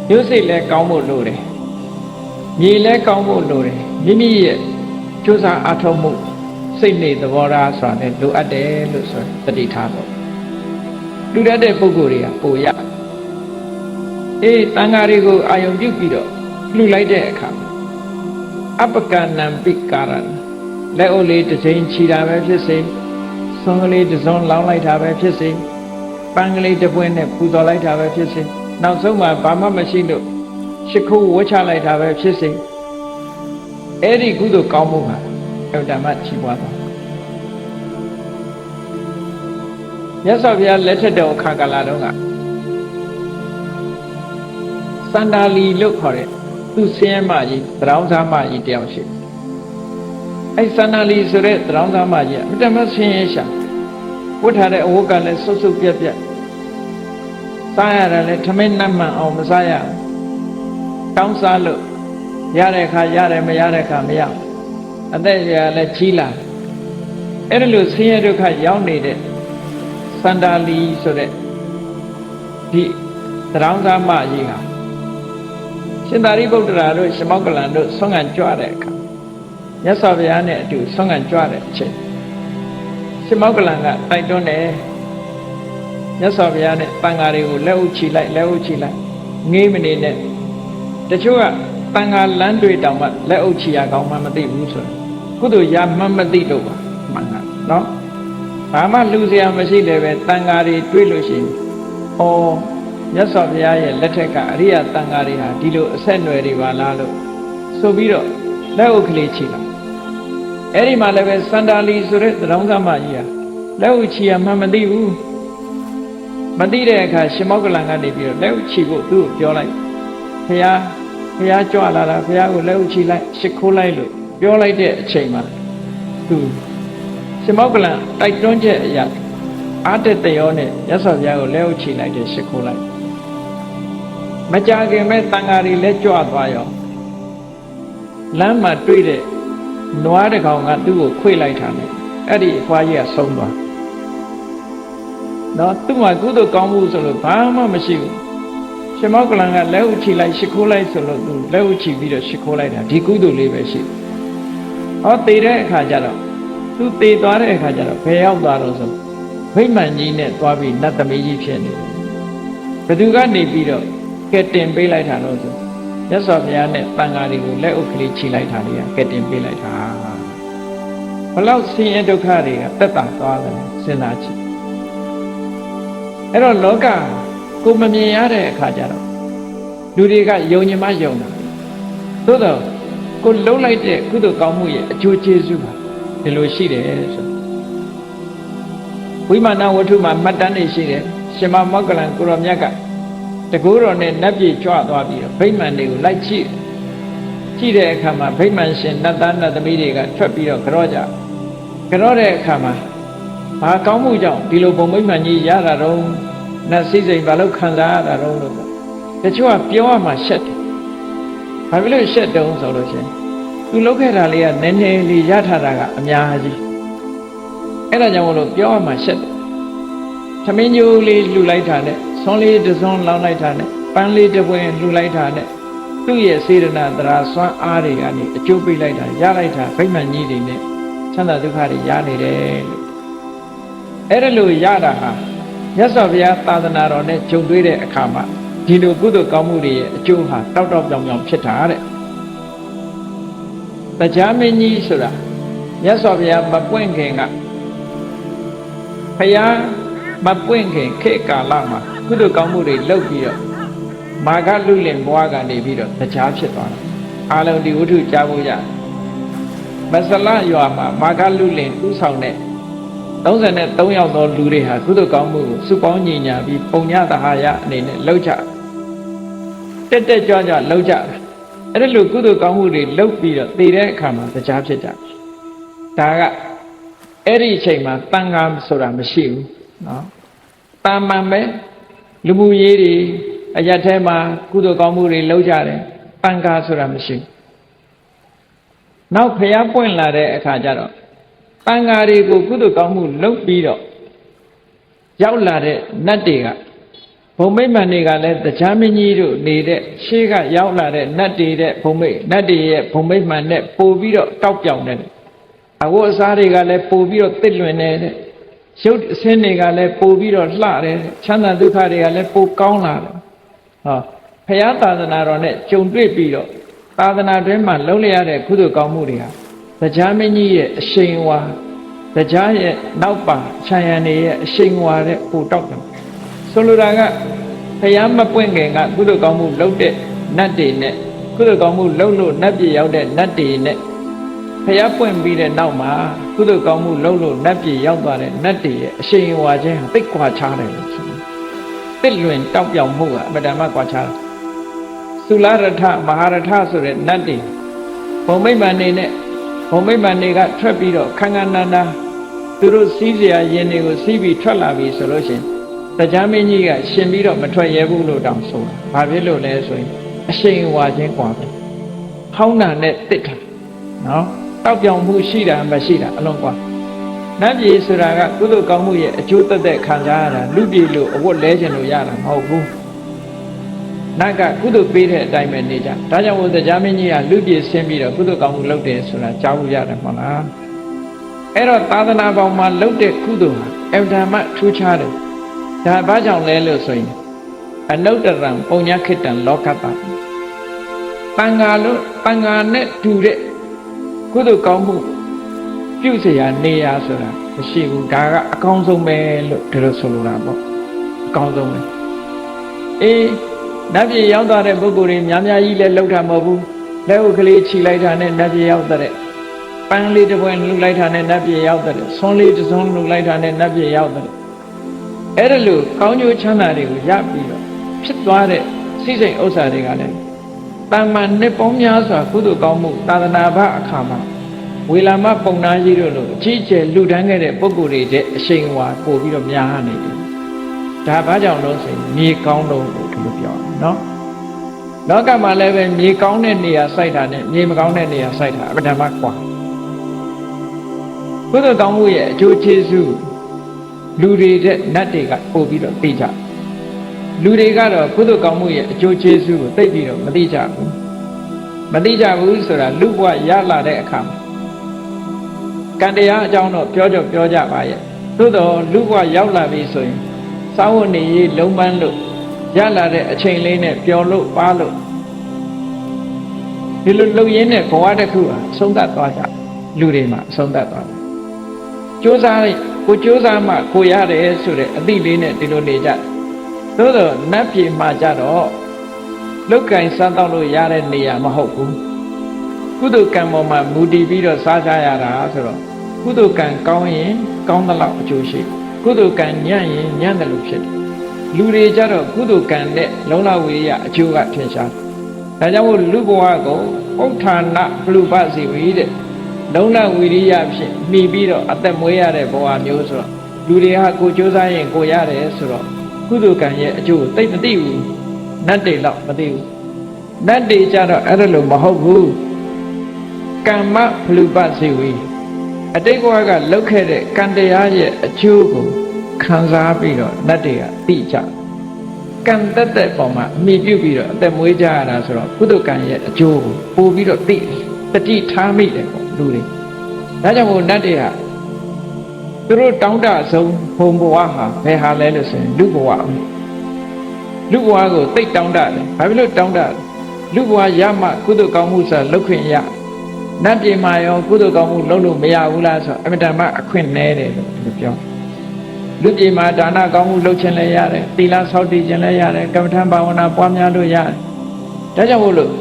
မျိုးစိလည်းကောင်းဖို့လိုတယ်မြေလည်းကောင်းဖို့လိုတယ်မိမိရဲ့ကြိုးစားအားထုတ်မှုစိတ်နေသဘောထားဆိုတာလည်းလိုအပ်တယ်လို့ဆိုတတိထားပေါ့လူတတ်တဲ့ပုဂ္ဂိုလ်တွေကပိုရအေးတန်ဃာတွေကိုအာယုံပြုပြီးတော့လှူလိုက်တဲ့အခါအပကနံပိကာရဏလက်အိုလေးတစ်ချိန်ခြီတာပဲဖြစ်စေဆွန်ကလေးတစ်စုံလောင်းလိုက်တာပဲဖြစ်စေပန်းကလေးတစ်ပွင့်နဲ့ပူဇော်လိုက်တာပဲဖြစ်စေနောက်ဆုံးမှဘာမှမရှိလို့ရှ िख ိုးဝှချလိုက်တာပဲဖြစ်စေအဲ့ဒီကုသိုလ်ကောင်းမှုဟာအတ္တမချီးပွားသွားမြတ်စွာဘုရားလက်ထက်တော်အခါကာလတုန်းကစန္ဒာလီလို့ခေါ်တဲ့သူဆင်းရဲမကြီးသရောင်းစားမကြီးတယောက်ရှိအဲ့စန္ဒာလီဆိုတဲ့သရောင်းစားမကြီးအတ္တမဆင်းရဲရှာဝတ်ထားတဲ့အဝတ်ကလည်းဆုပ်ဆုပ်ပြက်ပြက်စားရတယ်လည်းထမင်းနတ်မှန်အောင်မစားရတောင်းစားလို့ရတဲ့အခါရတယ်မရတဲ့အခါမရအသက်ရလည်းကြီးလာအဲ့ဒါလို့ဆင်းရဲဒုက္ခရောက်နေတဲ့စန္ဒာလီဆိုတဲ့ဒီသရောင်းစားမကြီးဟာရှင်သာရိပုတ္တရာတို့ရှမောက္ကလန်တို့ဆွမ်းခံကြွတဲ့အခါမြတ်စွာဘုရားနဲ့အတူဆွမ်းခံကြွတဲ့အချိန်ရှမောက္ကလန်ကတိုက်တွန်းတယ်မြတ်စွာဘုရားနဲ့တန်ဃာတွေကိုလက်ဥချီလိုက်လက်ဥချီလိုက်ငေးမနေနဲ့တချို့ကတန်ဃာလမ်းတွေတောင်မှလက်ဥချီရကောင်းမှမသိဘူးဆိုတော့ကုသိုလ်ရမှမသိတော့ပါမှန်လားနော်ဘာမှလူစရာမရှိလည်းပဲတန်ဃာတွေတွေ့လို့ရှိရင်ဩမြတ်စွာဘုရားရဲ့လက်ထက်ကအရိယတန်ဃာတွေဟာဒီလိုအဆက်အနွယ်တွေပါလားလို့ဆိုပြီးတော့လက်ဥကလေးချီလိုက်အဲ့ဒီမှာလည်းပဲစန္ဒာလီဆိုတဲ့သရောင်းသားမကြီးဟာလက်ဥချီရမှမသိဘူးမသိတဲ့အခါရှင်မောက္ကလန်ကနေပြီးတော့လက်ဥချီဖို့သူ့ကိုပြောလိုက်ဘုရားကြွလာတာဘုရားကိုလက်ဥချီလိုက်ရှ िख ိုးလိုက်လို့ပြောလိုက်တဲ့အချိန်မှာသူရှင်မောက္ကလန်တိုက်တွန်းချက်အရာ အားတက်တရောနဲ့ရသော်ဘုရားကိုလက်ဥချီလိုက်တယ်ရှိခိုးလိုက်မကြခင်မဲ့တန်ဃာတွေလက်ကြွသွားရောလမ်းမှာတွေ့တဲ့နွားတစ်ကောင်ကသူ့ကိုခွေလိုက်တာနဲ့အဲ့ဒီအဖွားကြီးကဆုံးသွားနော်သူ့မှာကုသိုလ်ကောင်းမှုဆိုလို့ဘာမှမရှိဘူးရှင်မောကလန်ကလက်ဥချီလိုက်ရှိခိုးလိုက်ဆိုလို့သူလက်ဥချီပြီးတော့ရှိခိုးလိုက်တာဒီကုသိုလ်လေးပဲရှိဟောသေတဲ့အခါကျတော့သူသေသွားတဲ့အခါကျတော့ဘယ်ရောက်သွားတော့ဆိုဗိမာန်ကြီးနဲ့သွားပြီးနတ်သမီးကြီးဖြစ်နေတယ်ဘယ်သူကနေပြီးတော့ကဲတင်ပေးလိုက်တာလို့ဆိုမြတ်စွာဘုရားနဲ့တန်ဃာတွေကိုလက်ဥကလေးချီလိုက်တာတွေကကဲတင်ပေးလိုက်တာဘလောက်ဆင်းရဲဒုက္ခတွေကတက်တာသွားတယ်စဉ်းစားကြည့်အဲ့တော့လောကကိုမမြင်ရတဲ့အခါကျတော့လူတွေကယုံကြည်မှယုံတာသို့တော့ကိုလှုပ်လိုက်တဲ့ကုသိုလ်ကောင်းမှုရဲ့အကျိုးကျေးဇူးပါဒီလိုရှိတယ်ဆိုဝိမာနဝတ္ထုမှာမှတ်တမ်းနေရှိတယ်ရှင်မမောက္ကလန်ကိုရောမြတ်ကတကူတော်နဲ့နတ်ပြည်ကြွသွားပြီးတော့ဗိမာန်တွေကိုလိုက်ကြည့်တဲ့အခါမှာဗိမာန်ရှင်နတ်သားနတ်သမီးတွေကထွက်ပြီးတော့ကြောကြကြောတဲ့အခါမှာဘာကောင်းမှုကြောင့်ဒီလိုဘုံဗိမာန်ကြီးရတာတော့နတ်စည်းစိမ်ဘာလို့ခံစားရတာတော့လို့တချို့ကပြောရမှာရှက်တယ်ဘာဖြစ်လို့ရှက်တုံးဆိုလို့ရှင်သူလုပ်ခဲ့တာလေးကနည်းနည်းလေးရထားတာကအများကြီးအဲ့ဒါကြောင့်မလို့ပြောရမှာရှက်တယ်သမင်းညိုးလေးလှူလိုက်တာနဲ့ဆွန်လေးတစ်စွန်းလောင်းလိုက်တာနဲ့ပန်းလေးတစ်ပွင့်လှူလိုက်တာနဲ့သူ့ရဲ့စေတနာတရားစွမ်းအားတွေကနေအကျိုးပေးလိုက်တာရလိုက်တာဗိမာန်ကြီးတွေနဲ့ချမ်းသာဒုက္ခတွေရနေတယ်လို့အဲ့ဒါလို့ရတာဟာမြတ်စွာဘုရားသာသနာတော်နဲ့ဂျုံတွေ့တဲ့အခါမှာဒီလိုကုသိုလ်ကောင်းမှုတွေရဲ့အကျိုးဟာတောက်တောက်ပြောင်ပြောင်ဖြစ်တာတဲ့တရားမင်းကြီးဆိုတာမြတ်စွာဘုရားမပွင့်ခင်ကဘုရားမပွင့်ခင်ခေတ်ကာလမှာကုသိုလ်ကောင်းမှုတွေလုပ်ပြီးတော့မာဂလူလင်ဘွားကနေပြီးတော့တရားဖြစ်သွားတာအားလုံးဒီဝတ္ထုကြားဖို့ရမဆလရွာမှာမာဂလူလင်ဥဆောင်တဲ့33ယောက်သောလူတွေဟာကုသိုလ်ကောင်းမှုကိုစုပေါင်းညီညာပြီးပုံညတဟာယအနေနဲ့လုပ်ကြတက်တက်ကြွကြွလုပ်ကြအဲ့ဒါလိုကုသိုလ်ကောင်းမှုတွေလုပ်ပြီးတော့သိတဲ့အခါမှာတရားဖြစ်ကြဒါကအဲ့ဒီအချိန်မှာတန်ခါဆိုတာမရှိဘူးနော်တာမန်ပဲလူမှုရေးတွေအရက်ထဲမှာကုသိုလ်ကောင်းမှုတွေလုပ်ကြတယ်တန်ခါဆိုတာမရှိဘူးနောက်ဖျားပွင့်လာတဲ့အခါကျတော့တန်ခါတွေကိုကုသိုလ်ကောင်းမှုလုပ်ပြီးတော့ရောက်လာတဲ့နတ်တွေကဘုံမိတ်မှန်တွေကလည်းတရားမင်းကြီးတို့နေတဲ့ရှေးကရောက်လာတဲ့နတ်တွေတဲ့ဘုံမိတ်နတ်တွေရဲ့ဘုံမိတ်မှန်နဲ့ပို့ပြီးတော့တောက်ပြောင်နေတယ်အဝတ်အစားတွေကလည်းပို့ပြီးတော့တစ်လွင်နေတဲ့ရုပ်အဆင်းတွေကလည်းပို့ပြီးတော့လှတယ်ချမ်းသာဒုက္ခတွေကလည်းပို့ကောင်းလာတယ်ဟောဖရာသာသနာတော်နဲ့ကြုံတွေ့ပြီးတော့သာသနာတွင်မှာလုံးလျရတဲ့ကုသိုလ်ကောင်းမှုတွေဟာတရားမင်းကြီးရဲ့အရှိန်ဝါတရားရဲ့နောက်ပါခြံရံတွေရဲ့အရှိန်ဝါတဲ့ပို့တောက်တယ်ဆိုလိုတာကဘုရားမပွင့်ခင်ကကုသိုလ်ကောင်းမှုလုပ်တဲ့နတ်တွေနဲ့ကုသိုလ်ကောင်းမှုလုပ်လို့နတ်ပြည်ရောက်တဲ့နတ်တွေနဲ့ဘုရားပွင့်ပြီးတဲ့နောက်မှာကုသိုလ်ကောင်းမှုလုပ်လို့နတ်ပြည်ရောက်သွားတဲ့နတ်တွေရဲ့အရှိန်အဝါချင်းသိကွာခြားတယ်လို့ဆိုတယ်။တစ်လွင်တောက်ပြောင်မှုကအမတန်မှကွာခြားတယ်။သုလရထမဟာရထဆိုတဲ့နတ်တွေဘုံမိမ္မာန်နေနဲ့ဘုံမိမ္မာန်တွေကထွက်ပြီးတော့ခန္ဓာနာနာသူတို့စီးစရာယင်တွေကိုစီးပြီးထွက်လာပြီဆိုလို့ရှိရင်တရားမင်းကြီးကရှင်ပြီးတော့မထွက်ရဲဘူးလို့တောင်ဆိုတာ။ဘာဖြစ်လို့လဲဆိုရင်အရှိန်အဝါချင်းကွာတယ်။ဟောင်းတာနဲ့တစ်တာနော်တောက်ပြောင်မှုရှိတာမရှိတာအလုံးကွာနတ်ပြည်ဆိုတာကကုသိုလ်ကောင်းမှုရဲ့အကျိုးသက်သက်ခံစားရတာလူပြည်လို့အဝတ်လဲခြင်းလို့ရတာမဟုတ်ဘူးနတ်ကကုသိုလ်ပေးတဲ့အတိုင်းပဲနေကြဒါကြောင့်ဘုရားမင်းကြီးကလူပြည်ဆင်းပြီးတော့ကုသိုလ်ကောင်းမှုလုပ်တယ်ဆိုတာကြားဖို့ရတယ်မဟုတ်လားအဲ့တော့သာသနာပေါင်းမှာလုပ်တဲ့ကုသိုလ်ဟာအမှန်မှထူးခြားတယ်ဒါဘာကြောင့်လဲလို့ဆိုရင်အနုတ္တရံပုံညာခိတံလောကတ္တတန်ဃာနဲ့တူတဲ့ကုသိုလ်ကောင်းမှုပြုเสียနေရဆိုတာမရှိဘူးဒါကအကောင်းဆုံးပဲလို့ဒီလိုဆိုလိုတာပေါ့အကောင်းဆုံးပဲအေးနတ်ပြည်ရောက်သွားတဲ့ပုဂ္ဂိုလ်တွေများများကြီးလည်းလှုပ်တာမဟုတ်ဘူးလက်ဥကလေးခြိလိုက်တာနဲ့နတ်ပြည်ရောက်တဲ့ပန်းလေးတစ်ပွင့်လှုပ်လိုက်တာနဲ့နတ်ပြည်ရောက်တဲ့ဆွန်းလေးတစ်စွန်းလှုပ်လိုက်တာနဲ့နတ်ပြည်ရောက်တဲ့အဲ့ဒါလို့ကောင်းကျိုးချမ်းသာတွေကိုရပြီးတော့ဖြစ်သွားတဲ့စိစိမ်ဥစ္စာတွေကလည်းတမန်နှစ်ပေါင်းများစွာကုသိုလ်ကောင်းမှုသာသနာ့ဘအခါမှာဝ ဝေလာမပုံနာကြီးတို့လိုအကြီးအကျယ်လူတန်းခဲ့တဲ့ပုဂ္ဂိုလ်တွေတဲ့အရှိန်အဝါပို့ပြီးတော့များနေတယ်ဒါဘာကြောင့်လို့ဆိုရင်မြေကောင်းတော့ကိုသူတို့ပြောတယ်နော်လောကမှာလည်းပဲမြေကောင်းတဲ့နေရာစိုက်တာနဲ့မြေမကောင်းတဲ့နေရာစိုက်တာအမှန်တမ်းကွာကုသိုလ်ကောင်းမှုရဲ့အကျိုးကျေးဇူးလူတွေတဲ့နတ်တွေကပို့ပြီးတော့သိကြလူတွေကတော့ကုသိုလ်ကောင်းမှုရဲ့အကျိုးကျေးဇူးကိုသိပြီးတော့မသိကြဘူးမသိကြဘူးဆိုတာလူဘဝရလာတဲ့အခါမှာကံတရားအကြောင်းတော့ပြောကြပါရဲ့သို့တော့လူဘဝရောက်လာပြီဆိုရင်စာဝတ်နေရေးလုံးပန်းလို့ရလာတဲ့အချိန်လေးနဲ့ပျော်လို့ပါလို့ဒီလိုလုံရင်းတဲ့ဘဝတစ်ခုဟာအဆုံးသတ်သွားကြလူတွေမှာအဆုံးသတ်သွားတယ်ကြိုးစားလိုက်ကိုကြိုးစားမှကိုရတယ်ဆိုတဲ့အသည့်လေးနဲ့ဒီလိုနေကြသို့တော့နတ်ပြည်မှာကြတော့လုတ်ကင်စားတော့လို့ရတဲ့နေရာမဟုတ်ဘူးကုသိုလ်ကံပေါ်မှာမူတည်ပြီးတော့စားကြရတာဆိုတော့ကုသိုလ်ကံကောင်းရင်ကောင်းသလောက်အကျိုးရှိကုသိုလ်ကံညံ့ရင်ညံ့တယ်လို့ဖြစ်တယ်လူတွေကြတော့ကုသိုလ်ကံနဲ့လုံလဝိရိယအကျိုးကထင်ရှားဒါကြောင့်မို့လူဘဝကိုဥဋ္ဌာဏပလူပစီဝိတဲ့လုံလဝိရိယဖြင့်မှီပြီးတော့အသက်မွေးရတဲ့ဘဝမျိုးဆိုတော့လူတွေဟာကိုကြိုးစားရင်ကိုရတယ်ဆိုတော့ကုသိုလ်ကံရဲ့အကျိုးသိမသိဘူးနတ်တွေတော့မသိဘူးနတ်တွေကြတော့အဲ့ဒါလိုမဟုတ်ဘူးကမ္မပလူပစီဝိအတိတ်ဘဝကလုပ်ခဲ့တဲ့ကံတရားရဲ့အကျိုးကိုခံစားပြီးတော့နတ်တွေကသိကြကံတက်တဲ့ပုံမှာအမိပြုပြီးတော့အသက်မွေးကြရတာဆိုတော့ကုသိုလ်ကံရဲ့အကျိုးကိုပို့ပြီးတော့သိတတိထားမိတယ်ပေါ့လူတွေဒါကြောင့်မို့နတ်တွေကသူတို့တောင်းတဆုံးဘုံဘဝဟာဘယ်ဟာလဲလို့ဆိုရင်လူဘဝလူဘဝကိုသိတောင်းတတယ်ဘာဖြစ်လို့တောင်းတလူဘဝရမှကုသိုလ်ကောင်းမှုဆိုလုပ်ခွင့်ရနတ်ပြည်မှာရောကုသိုလ်ကောင်းမှုလုပ်လို့မရဘူးလားဆိုအမြဲတမ်းအခွင့်နည်းတယ်လို့ပြောလူပြည်မှာဒါနကောင်းမှုလုပ်ခြင်းလည်းရတယ်သီလဆောက်တည်ခြင်းလည်းရတယ်ကမ္မထံဘာဝနာပွားများလို့ရတယ်ဒါကြောင့်မို့လို့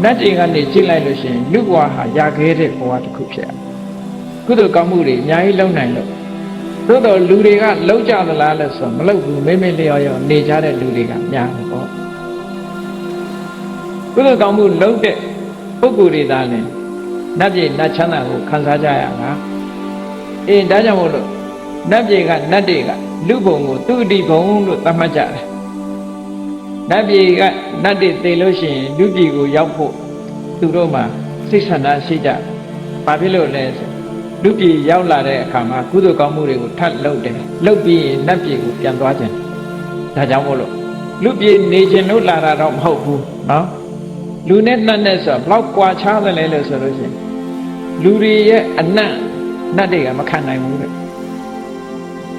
နတ်တွေကနေကြည့်လိုက်လို့ရှိရင်လူဘဝဟာရခဲ့တဲ့ဘဝတစ်ခုဖြစ်ကုသိုလ်ကောင်းမှုတွေအများကြီးလုပ်နိုင်လို့သို့တော်လူတွေကလုပ်ကြသလားလို့ဆိုမလုပ်ဘူးမိမိလျော်ရောနေကြတဲ့လူတွေကများတယ်ပေါ့ကုသိုလ်ကောင်းမှုလုပ်တဲ့ပုဂ္ဂိုလ်တွေသားလည်းနတ်ပြည်နတ်ချမ်းသာကိုခံစားကြရတာဒါကြောင့်မို့လို့နတ်ပြည်ကနတ်တွေကလူဘုံကိုသူအတိဘုံလို့သတ်မှတ်ကြတယ်နတ်ပြည်ကနတ်တွေသိလို့ရှိရင်လူပြည်ကိုရောက်ဖို့သူတို့မှာစိတ်ဆန္ဒရှိကြဘာဖြစ်လို့လဲဆိုလူပြည်ရောက်လာတဲ့အခါမှာကုသိုလ်ကောင်းမှုတွေကိုထပ်လုပ်တယ်လုပ်ပြီးရင်နတ်ပြည်ကိုပြန်သွားခြင်းဒါကြောင့်မို့လို့လူပြည်နေခြင်းလို့လာတာတော့မဟုတ်ဘူးနော်လူနဲ့နတ်နဲ့ဆိုဘလောက်ကွာခြားတယ်လဲလို့ဆိုလို့ရှိရင်လူတွေရဲ့အနံ့နတ်တွေကမခံနိုင်ဘူးတဲ့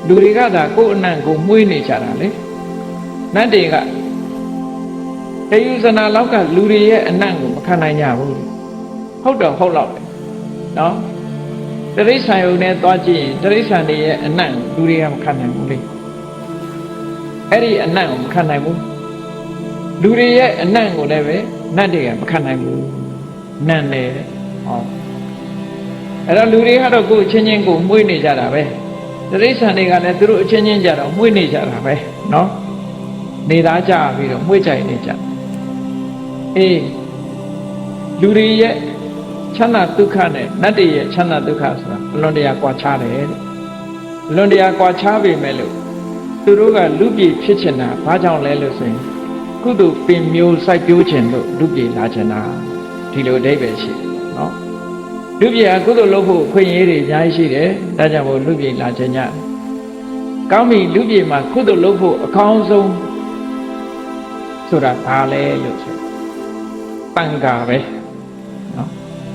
လူတွေကသာကိုယ်အနံ့ကိုမှုေးနေကြတာလေနတ်တွေကတယုဇနာလောက်ကလူတွေရဲ့အနံ့ကိုမခံနိုင်ကြဘူးဟုတ်တော့ဟုတ်တော့နော်တရိစ္ဆာန်ယုံနဲ့သွားကြည့်ရင်တရိစ္ဆာန်တွေရဲ့အနံ့လူတွေကမခံနိုင်ဘူးလေအဲ့ဒီအနံ့ကိုမခံနိုင်ဘူးလူတွေရဲ့အနံ့ကိုလည်းပဲနတ်တွေကမခံနိုင်ဘူးနတ်နေတယ်ဟောအဲ့တော့လူတွေကတော့ကိုယ်ချင်းချင်းကိုမှုေးနေကြတာပဲတရိစ္ဆာန်တွေကလည်းသူတို့အချင်းချင်းကြတော့မှုေးနေကြတာပဲနော်နေသားကြပြီးတော့မှုေးကြိုင်နေကြလူတွေရဲ့ချမ်းသာဒုက္ခနဲ့နတ်တွေရဲ့ချမ်းသာဒုက္ခဆိုတာအလွန်တရာကွာခြားတယ်အလွန်တရာကွာခြားပေမဲ့လို့သူတို့ကလူပြည်ဖြစ်ချင်တာဘာကြောင့်လဲလို့ဆိုရင်ကုသိုလ်ပင်မျိုးစိုက်ပျိုးခြင်းလို့လူပြည်လာချင်တာဒီလိုအဓိပ္ပာယ်ရှိတယ်နော်လူပြည်ကကုသိုလ်လုပ်ဖို့ခွင့်ရတွေအများကြီးရှိတယ်ဒါကြောင့်မို့လူပြည်လာခြင်းညကောင်းပြီလူပြည်မှာကုသိုလ်လုပ်ဖို့အကောင်းဆုံးဆိုတာဘာလဲလို့ဆိုတန်ခါပဲနော်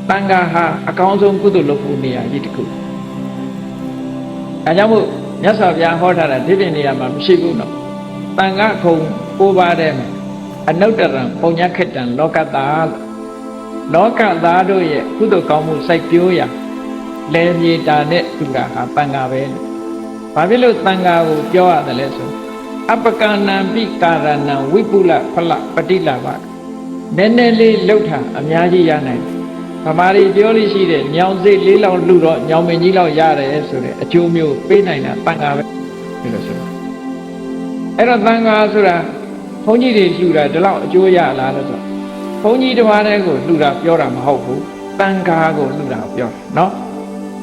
တန်ခါဟာအကောင်းဆုံးကုသိုလ်လုပ်ဖို့နေရာကြီးတစ်ခုအဲကြောင့်မို့မြတ်စွာဘုရားဟောထားတာဒီပြင်နေရာမှာမရှိဘူးနော်တန်ခါခုံကိုးပါးတဲ့အနုတ္တရံပုံညခေတ္တံလောကတာလောကသားတို့ရဲ့ကုသိုလ်ကောင်းမှုစိုက်ပျိုးရာလယ်မြေတာနဲ့တူတာဟာတန်ခါပဲဘာဖြစ်လို့တန်ခါကိုပြောရတယ်လဲဆိုအပကဏံပိကာရဏံဝိပုလဖလပတိလာဘနည်းနည်းလေးလှုပ်တာအများကြီးရနိုင်ဗမာတွေပြောလို့ရှိတဲ့ညောင်စိတ်လေးလောက်လှူတော့ညောင်မင်းကြီးလောက်ရတယ်ဆိုတဲ့အကျိုးမျိုးပေးနိုင်တာတန်ခါပဲဒီလိုဆိုအဲ့တော့တန်ခါဆိုတာဘုန်းကြီးတွေလှူတာဒီလောက်အကျိုးရလားလို့ဆိုဘုန်းကြီးတစ်ပါးတည်းကိုလှူတာပြောတာမဟုတ်ဘူး တန်ခါကိုလှူတာပြောနော်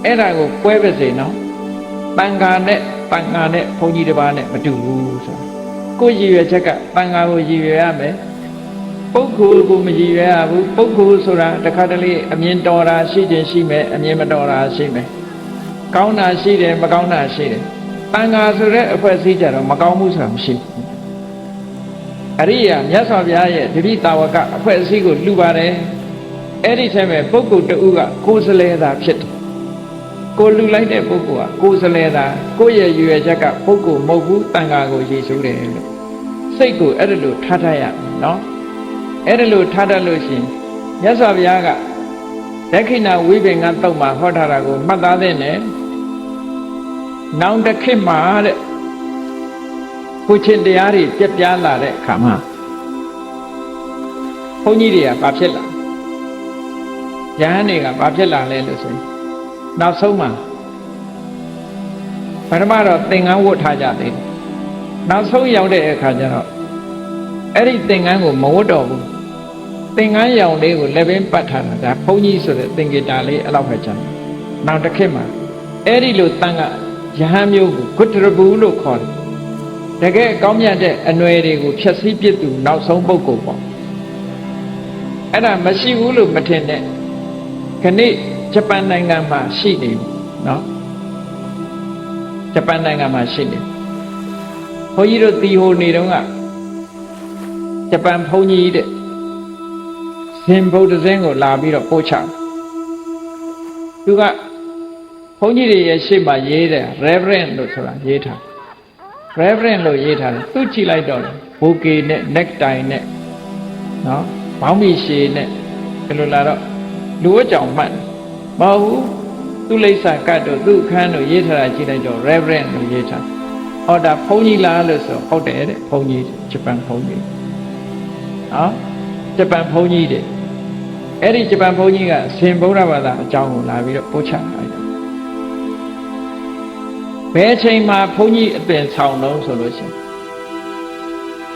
အဲ့ဒါကိုကွဲပါစေနော်တန်ခါနဲ့ဘုန်းကြီးတစ်ပါးနဲ့မတူဘူးဆိုကိုရည်ရွယ်ချက်ကတန်ခါကိုရည်ရွယ်ရမယ်ပုဂ္ဂိုလ်ကိုမရည်ရွယ်ရဘူးပုဂ္ဂိုလ်ဆိုတာတစ်ခါတလေအမြင်တော်တာရှိခြင်းရှိမယ်အမြင်မတော်တာရှိမယ်ကောင်းတာရှိတယ်မကောင်းတာရှိတယ်တန်ခါဆိုတဲ့အဖွဲ့အစည်းကြတော့မကောင်းမှုဆိုတာမရှိဘူးအရိယာမြတ်စွာဘုရားရဲ့တတိတာဝကအဖွဲ့အစည်းကိုလှူပါတယ်အဲ့ဒီထဲမှာပုဂ္ဂိုလ်တဦးကကိုယ်စလဲတာဖြစ်တယ်ကိုလှူလိုက်တဲ့ပုဂ္ဂိုလ်ကကိုယ်စလဲတာကိုယ့်ရဲ့ရည်ရွယ်ချက်ကပုဂ္ဂိုလ်မဟုတ်ဘူးတန်ခါကိုရည်စူးတယ်လို့စိတ်ကိုအဲ့ဒါလို့ထားထားရနော်အဲ့ဒါလို့ထားတတ်လို့ရှိရင်မြတ်စွာဘုရားကဒက္ခိဏဝိပင်္ဂသုတ်မှာဟောထားတာကိုမှတ်သားသင့်တယ်နောင်တစ်ခေတ်မှာတဲ့ကိုချင်းတရားတွေပြက်ပြားလာတဲ့အခါမှာဘုန်းကြီးတွေကဘာဖြစ်လာယဟန်တွေကဘာဖြစ်လာလဲလို့ဆိုရင်နောက်ဆုံးမှာပထမတော့သင်္ကန်းဝတ်ထားကြတယ်နောက်ဆုံးရောက်တဲ့အခါကျတော့အဲ့ဒီသင်္ကန်းကိုမဝတ်တော့ဘူးသင်္ကန်းရောင်လေးကိုလက်ပင်ပတ်ထားတာဒါဘုန်းကြီးဆိုတဲ့သင်္ကေတလေးအဲ့လောက်ပဲကျန်နောက်တစ်ခေတ်မှာအဲ့ဒီလိုတန်ကယဟန်မျိုးကိုဂုတ္တရဘူးလို့ခေါ်တယ်တကယ်ကောင်းမြတ်တဲ့အနွယ်တွေကိုဖြည့်ဆည်းပြစ်သူနောက်ဆုံးပုဂ္ဂိုလ်ပေါ့အဲ့ဒါမရှိဘူးလို့မထင်နဲ့ခဏဂျပန်နိုင်ငံမှာရှိနေပြီနော်ဂျပန်နိုင်ငံမှာရှိနေဘုန်းကြီးတို့တီဟိုနေတုန်းကဂျပန်ဘုန်းကြီးတဲ့ဇင်ဗုဒ္ဓဇင်းကိုလာပြီးတော့ပို့ချသူကဘုန်းကြီးတွေရဲ့ရှေ့မှာရေးတယ် Reverend လို့ဆိုတာရေးထား Reverend လို့ရေးထားတယ်သူကြည့်လိုက်တော့ဘိုကေနဲ့ necktie နဲ့နော်ဘောင်းမီရှည်နဲ့ဒီလိုလာတော့လူအကြောင်းမှတ်မဟုတ်ဘူးသူလိမ့်စာကတ်တို့သူအခန်းတို့ရေးထားတာကြည့်လိုက်တော့ Reverend လို့ရေးထားဟောဒါဘုန်းကြီးလားလို့ဆိုဟုတ်တယ်တဲ့ဘုန်းကြီးဂျပန်ဘုန်းကြီးနော်ဂျပန်ဘုန်းကြီးတဲ့အဲ့ဒီဂျပန်ဘုန်းကြီးကဆင်ဗုဒ္ဓဘာသာအကြောင်းကိုလာပြီးတော့ပို့ချလိုက်တယ်ဘယ်ချိန်မှာဘုန်းကြီးအပင်ဆောင်လုံးဆိုလို့ရှိရင်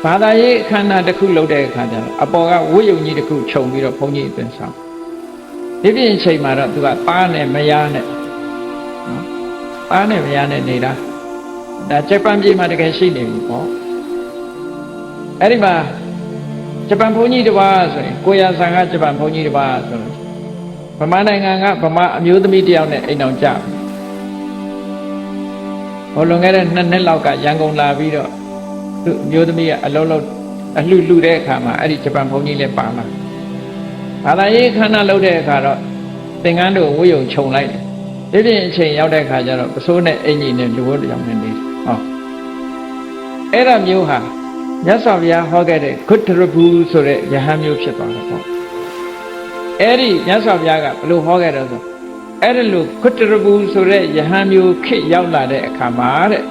ဘာသာရေးအခမ်းအနားတစ်ခုလုပ်တဲ့အခါကျတော့အပေါ်ကဝိယုံကြီးတစ်ခုခြုံပြီးတော့ဘုန်းကြီးအပင်ဆောင်ဒီပြင်ချိန်မှာတော့သူကသားနဲ့မယားနဲ့နော်သားနဲ့မယားနဲ့နေတာဒါဂျပန်ပြည်မှာတကယ်ရှိနေပြီပေါ့အဲ့ဒီမှာဂျပန်ဘုန်းကြီးတစ်ပါးဆိုရင်ကိုရဆန်ကဂျပန်ဘုန်းကြီးတစ်ပါးဆိုလို့ဗမာနိုင်ငံကဗမာအမျိုးသမီးတယောက်နဲ့အိမ်အောင်ကြဟိုလွန်ခဲ့တဲ့2 နှစ်လောက်ကရန်ကုန်လာပြီးတော့သူအမျိုးသမီးကအလုံးလုံးအလှလှတဲ့အခါမှာအဲ့ဒီဂျပန်ဘုန်းကြီးလည်းပါလာဘာသာရေးခန္ဓာလုပ်တဲ့အခါတော့သင်္ကန်းတို့ဝိယုံခြုံလိုက်တယ်ဒီပြင်အချိန်ရောက်တဲ့အခါကျတော့ပစိုးနဲ့အင်ကြီးနဲ့လူဝတ်ကြောင်နေတယ်ဟောအဲ့ဒါမျိုးဟာမြတ်စွာဘုရားဟောခဲ့တဲ့ဂုတ္တရဘူးဆိုတဲ့ယဟန်မျိုးဖြစ်သွားတယ်ပေါ့အဲ့ဒီမြတ်စွာဘုရားကဘယ်လိုဟောခဲ့တယ်ဆိုအဲ့ဒီလိုဂုတ္တရဘူးဆိုတဲ့ယဟန်မျိုးခေတ်ရောက်လာတဲ့အခါမှာတဲ့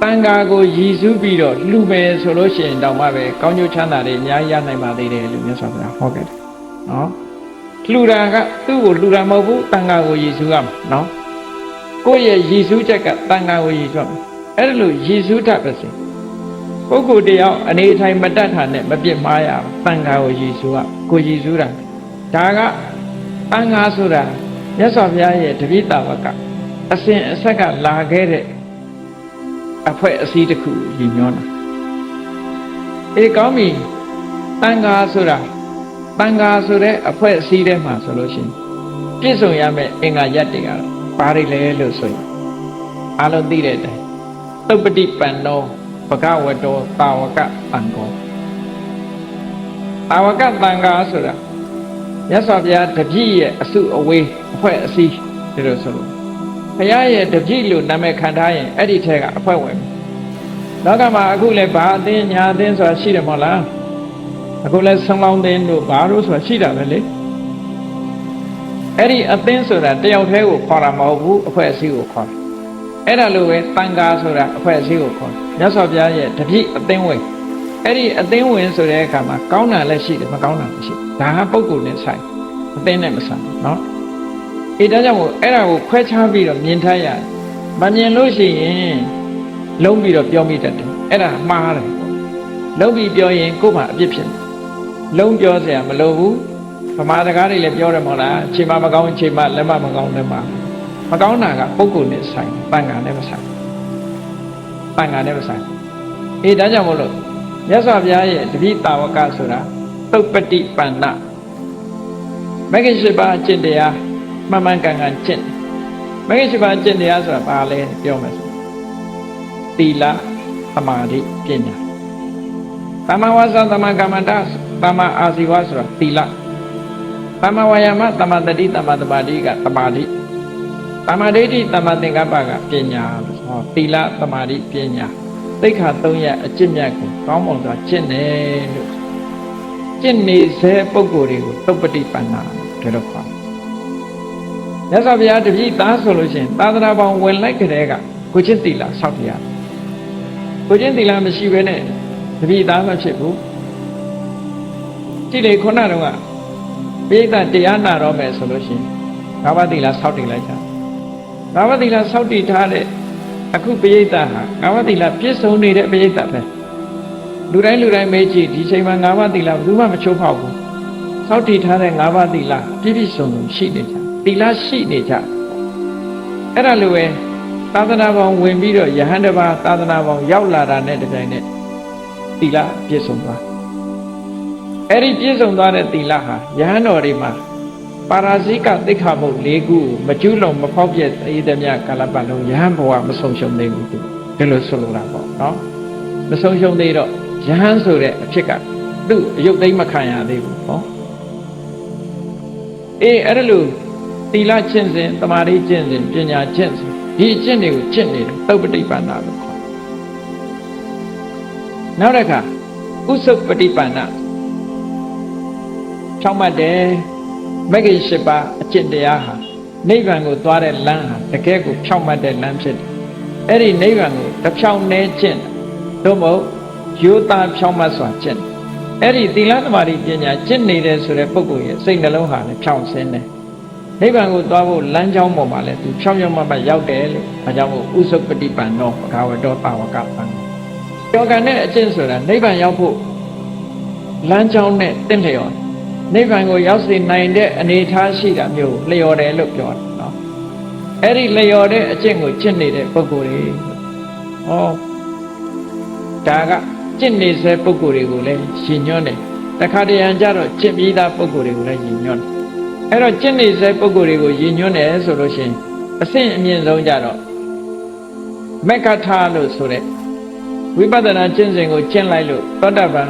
တန်ခါကိုရည်စူးပြီးတော့လှူမယ်ဆိုလို့ရှိရင်တောင်မှပဲကောင်းကျိုးချမ်းသာတွေအများကြီးရနိုင်ပါသေးတယ်လို့မြတ်စွာဘုရားဟောခဲ့တယ်နော်လှူတာကသူ့ကိုလှူတာမဟုတ်ဘူးတန်ခါကိုရည်စူးရမှာနော်ကိုယ့်ရဲ့ရည်စူးချက်ကတန်ခါကိုရည်စူးရမှာအဲ့ဒီလိုရည်စူးတတ်ပါစေပုဂ္ဂိုလ်တယောက်အနေထိုင်မတတ်တာနဲ့မပြစ်မှားရဘူးတန်ခါကိုရည်စူးရကိုရည်စူးတာဒါကတန်ခါဆိုတာမြတ်စွာဘုရားရဲ့တပိတာဝကအစဉ်အဆက်ကလာခဲ့တဲ့အဖွဲ့အစည်းတစ်ခုရည်ညွှန်းတာအေးကောင်းပြီတန်ခါဆိုတာတန်ခါဆိုတဲ့အဖွဲ့အစည်းထဲမှာဆိုလို့ရှိရင်ပြည့်စုံရမယ့်အင်္ဂါရပ်တွေကတော့ဘာတွေလဲလို့ဆိုရင်အားလုံးသိတဲ့အတိုင်းသုပ္ပတိပန္နောဘဂဝတောတာဝကတန်ခောတာဝကတန်ခါဆိုတာမြတ်စွာဘုရားတပည့်ရဲ့အစုအဝေးအဖွဲ့အစည်းဒီလိုဆိုလို့ဘုရားရဲ့တပည့်လို့နာမည်ခံထားရင်အဲ့ဒီထက်ကအဖွဲ့ဝင်လောကမှာအခုလည်းဘာအသင်းညာအသင်းဆိုတာရှိတယ်မဟုတ်လားအခုလည်းဆုံးလောင်းသင်းတို့ဘာလို့ဆိုတာရှိတာပဲလေအဲ့ဒီအသင်းဆိုတာတယောက်တည်းကိုခေါ်တာမဟုတ်ဘူးအဖွဲ့အစည်းကိုခေါ်တယ်အဲ့ဒါလိုပဲတန်ခါဆိုတာအဖွဲ့အစည်းကိုခေါ်တယ်မြတ်စွာဘုရားရဲ့တပည့်အသင်းဝင်အဲ့ဒီအသင်းဝင်ဆိုတဲ့အခါမှာကောင်းတာလည်းရှိတယ်မကောင်းတာလည်းရှိဒါဟာပုဂ္ဂိုလ်နဲ့ဆိုင်အသင်းနဲ့မဆိုင်နော်အေးဒါကြောင့်မို့အဲ့ဒါကိုခွဲခြားပြီးတော့မြင်ထားရတယ်မမြင်လို့ရှိရင်လုံးပြီးတော့ပြောမိတတ်တယ်အဲ့ဒါမှားတယ်လုံးပြီးပြောရင်ကိုယ်မှအပြစ်ဖြစ်တယ်လုံးပြောစရာမလိုဘူး ဗမာစကားတွေလည်းပြောတယ်မဟုတ်လားခြေမမကောင်းခြေမလက်မမကောင်းလက်မမကောင်းတာကပုဂ္ဂိုလ်နဲ့ဆိုင်တန်ခါနဲ့မဆိုင်တန်ခါနဲ့မဆိုင်အေးဒါကြောင့်မို့လို့မြတ်စွာဘုရားရဲ့တတိတာဝကဆိုတာသုပ္ပတိပန္နမဂ္ဂင်၈ပါးကျင့်တရားမှန်မှန်ကန်ကန်ကျင့်မဂ္ဂင်၈ပါးကျင့်တရားဆိုတာဘာလဲပြောမယ်ဆိုသီလသမာဓိပညာသမ္မာဝါစာသမ္မာကမ္မန္တသမ္မာအာဇီဝဆိုတာသီလသမ္မာဝါယာမသမ္မာတတိသမ္မာသမာဓိကသမာဓိသမ္မာဒိဋ္ဌိသမ္မာသင်္ကပ္ပကပညာလို့ဟောသီလသမာဓိပညာသိက္ခာ၃ရပ်အကျင့်မြတ်ကိုကောင်းမွန်စွာကျင့်တယ်လို့ကျင့်နေစေပုဂ္ဂိုလ်တွေကိုသုပ္ပတိပန္နာလို့ခေါ်တယ်။မြတ်စွာဘုရားတပည့်သားဆိုလို့ရှိရင်သာသနာပေါင်းဝင်လိုက်ကြတဲ့ကကိုချင်းသီလဆောက်တရားကိုချင်းသီလမရှိဘဲနဲ့တပည့်သားမဖြစ်ဘူး။ကြည့်လေခုနတုန်းကပိဋကတရားနာတော့မယ်ဆိုလို့ရှိရင်ငါးပါးသီလဆောက်တည်လိုက်တာငါးပါးသီလဆောက်တည်ထားတဲ့အခုပိဋကဟာငါးပါးသီလပြည့်စုံနေတဲ့ပိဋကပဲလူတိုင်းမေးကြည့်ဒီချိန်မှာငါးပါးသီလဘယ်သူမှမချိုးဖောက်ဘူးဆောက်တည်ထားတဲ့ငါးပါးသီလပြည့်စုံရှိနေကြသီလရှိနေကြအဲ့ဒါလိုပဲသာသနာပေါင်းဝင်ပြီးတော့ယဟန်တစ်ပါးသာသနာပေါင်းရောက်လာတာနဲ့တပြိုင်နက်သီလပြည့်စုံသွားအဲ့ဒီပြည့်စုံသွားတဲ့သီလဟာယဟန်တော်တွေမှာပါရာဇိကသိက္ခာပုဒ်၄ခုမကျူးလွန်မဖောက်ပြဲအေးသည်မြကာလပတ်လုံးယဟန်ဘဝမဆုံးရှုံးသေးဘူးဒီလိုဆိုလိုတာပေါ့နော်မဆုံးရှုံးသေးတော့ယဟန်ဆိုတဲ့အဖြစ်ကသူ့အယုတ်သိမ်းမခံရသေးဘူးဟောအေးအဲ့ဒါလို့သီလကျင့်စဉ်သမာဓိကျင့်စဉ်ပညာကျင့်စဉ်ဒီအကျင့်တွေကိုကျင့်နေတယ်သုပ္ပတိပန္နာလို့ခေါ်နောက်တစ်ခါဥစုပတိပန္နာဖြောင့်မတ်တယ်မဂ္ဂင်၈ပါးအကျင့်တရားဟာနိဗ္ဗာန်ကိုသွားတဲ့လမ်းဟာတကယ်ကိုဖြောင့်မတ်တဲ့လမ်းဖြစ်တယ်အဲ့ဒီနိဗ္ဗာန်ကိုတစ်ဖြောင့်နေကျင့်သို့မဟုတ်ရိုးသားဖြောင့်မတ်စွာကျင့်အဲ့ဒီသီလသမာဓိပညာကျင့်နေတယ်ဆိုတဲ့ပုဂ္ဂိုလ်ရဲ့စိတ်နှလုံးဟာလည်းဖြောင့်စင်းတယ်နိဗ္ဗာန်ကိုသွားဖို့လမ်းကြောင်းပေါ်မှာလည်းသူဖြောင့်ဖြောင့်မတ်မတ်ရောက်တယ်လို့အဲကြောင့်မို့ဥစုပတိပန္နောဘဂဝတောတာဝကပံယောဂန်နဲ့အကျင့်ဆိုတာနိဗ္ဗာန်ရောက်ဖို့လမ်းကြောင်းနဲ့တင့်လျော်နိဗ္ဗာန်ကိုရောက်စေနိုင်တဲ့အနေအထားရှိတာမျိုးလျော်တယ်လို့ပြောတယ်နော်အဲ့ဒီလျော်တဲ့အကျင့်ကိုကျင့်နေတဲ့ပုဂ္ဂိုလ်တွေဟောဒါကကျင့်နေစေပုဂ္ဂိုလ်တွေကိုလည်းရှင်ညွှန်းတယ်တခါတရံကြတော့ကျင့်ပြီးသားပုဂ္ဂိုလ်တွေကိုလည်းရှင်ညွှန်းတယ်အဲ့တော့ကျင့်နေစေပုဂ္ဂိုလ်တွေကိုရှင်ညွှန်းတယ်ဆိုလို့ရှိရင်အဆင့်အမြင့်ဆုံးကြတော့မက္ခထာလို့ဆိုတဲ့ဝိပဿနာကျင့်စဉ်ကိုကျင့်လိုက်လို့သောတပန်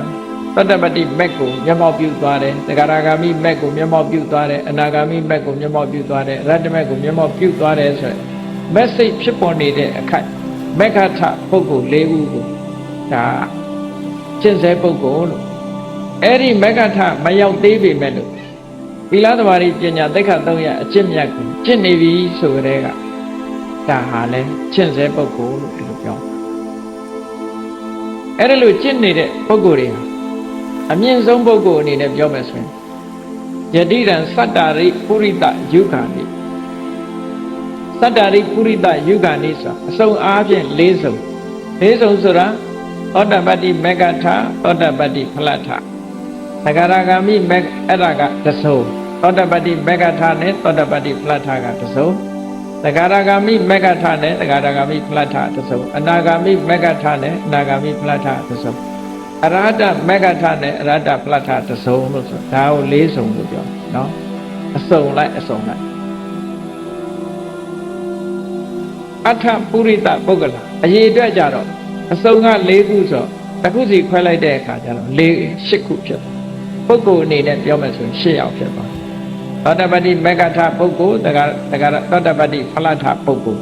သတ္တပတိမက်ကိုမျက်မှောက်ပြုသွားတယ်သဂရဂါမိမက်ကိုမျက်မှောက်ပြုသွားတယ်အနာဂါမိမက်ကိုမျက်မှောက်ပြုသွားတယ်ရတ္တမက်ကိုမျက်မှောက်ပြုသွားတယ်ဆိုရယ် message ဖြစ်ပေါ်နေတဲ့အခိုက်မက္ခထပုဂ္ဂိုလ်၄ဦးကိုဒါကျင့်စေပုဂ္ဂိုလ်လို့အဲ့ဒီမက္ခထမရောက်သေးပေမဲ့လို့သီလသမာဓိပညာသိက္ခာ၃ရပ်အကျင့်မြတ်ကိုကျင့်နေပြီဆိုတဲ့ကဒါဟာလဲကျင့်စေပုဂ္ဂိုလ်လို့ဒီလိုပြောအဲ့ဒါလို့ကျင့်နေတဲ့ပုဂ္ဂိုလ်တွေအမြင့်ဆုံးပုဂ္ဂိုလ်အနေနဲ့ပြောမယ်ဆိုရင်ယတိရံသတ္တရိပုရိတယုဂာနိသတ္တရိပုရိတယုဂာနိဆိုတာအစုံအားဖြင့်၄စုံဆိုတာသောတပတ္တိမေဃထသောတပတ္တိဖလထသဂရဂါမိမေအဲ့ဒါကတစ်စုံသောတပတ္တိမေဃထနဲ့သောတပတ္တိဖလထကတစ်စုံသဂရဂါမိမေဃထနဲ့သဂရဂါမိဖလထတစ်စုံအနာဂါမိမေဃထနဲ့အနာဂါမိဖလထတစ်စုံအရဟတမေဃထနဲ့အရဟတပလထတစုံလို့ဆိုဒါကို၄စုံလို့ပြောနော်အစုံလိုက်အထပုရိသပုဂ္ဂလအရေးအတွက်ကြတော့အစုံက၄ခုဆိုတစ်ခုစီခွဲလိုက်တဲ့အခါကျတော့၈ခုဖြစ်သွားပုဂ္ဂိုလ်အနေနဲ့ပြောမယ်ဆိုရင်၈ယောက်ဖြစ်သွားသောတပတ္တိမေဃထပုဂ္ဂိုလ်သောတပတ္တိဖလထပုဂ္ဂိုလ်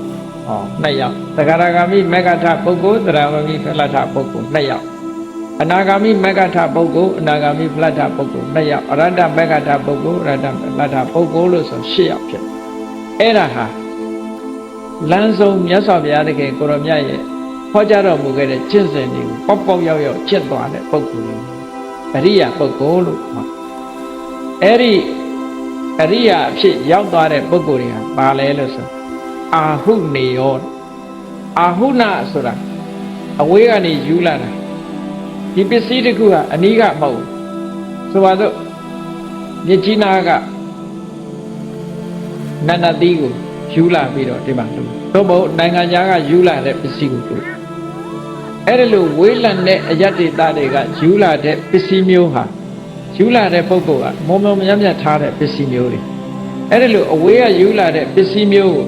၂ယောက်သဂရဂါမိမေဃထပုဂ္ဂိုလ်သရဂါမိဖလထပုဂ္ဂိုလ်၂ယောက်အနာဂါမိမေဃထပုဂ္ဂိုလ်အနာဂါမိဖလထပုဂ္ဂိုလ်၂ယောက်အရဟတမေဃထပုဂ္ဂိုလ်အရဟတဖလထပုဂ္ဂိုလ်လို့ဆို၈ယောက်ဖြစ်အဲ့ဒါဟာလမ်းဆုံးမြတ်စွာဘုရားတကယ်ကိုရောမြတ်ရဲ့ဟောကြားတော်မူခဲ့တဲ့ကျင့်စဉ်တွေကိုပေါက်ရောက်ကျင့်သွားတဲ့ပုဂ္ဂိုလ်တွေအရိယာပုဂ္ဂိုလ်လို့ခေါ်အဲ့ဒီအရိယာအဖြစ်ရောက်သွားတဲ့ပုဂ္ဂိုလ်တွေဟာဘာလဲလို့ဆိုအာဟုနေယောအာဟုနာဆိုတာအဝေးကနေယူလာတာဒီပစ္စည်းတစ်ခုဟာအနီးကမဟုတ်ဆိုပါစို့ မြစ်ကြီးနားကနန္ဒသီးကိုယူလာပြီးတော့ဒီမှာလှူတော့ဘုနိုင်ငံခြားကယူလာတဲ့ပစ္စည်းကိုလှူအဲ့ဒါလို့ဝေးလံတဲ့အယတ္တိသားတွေကယူလာတဲ့ပစ္စည်းမျိုးဟာယူလာတဲ့ပုဂ္ဂိုလ်ကမုံမုံမြတ်မြတ်ထားတဲ့ပစ္စည်းမျိုးတွေအဲ့ဒါလို့အဝေးကယူလာတဲ့ပစ္စည်းမျိုးကို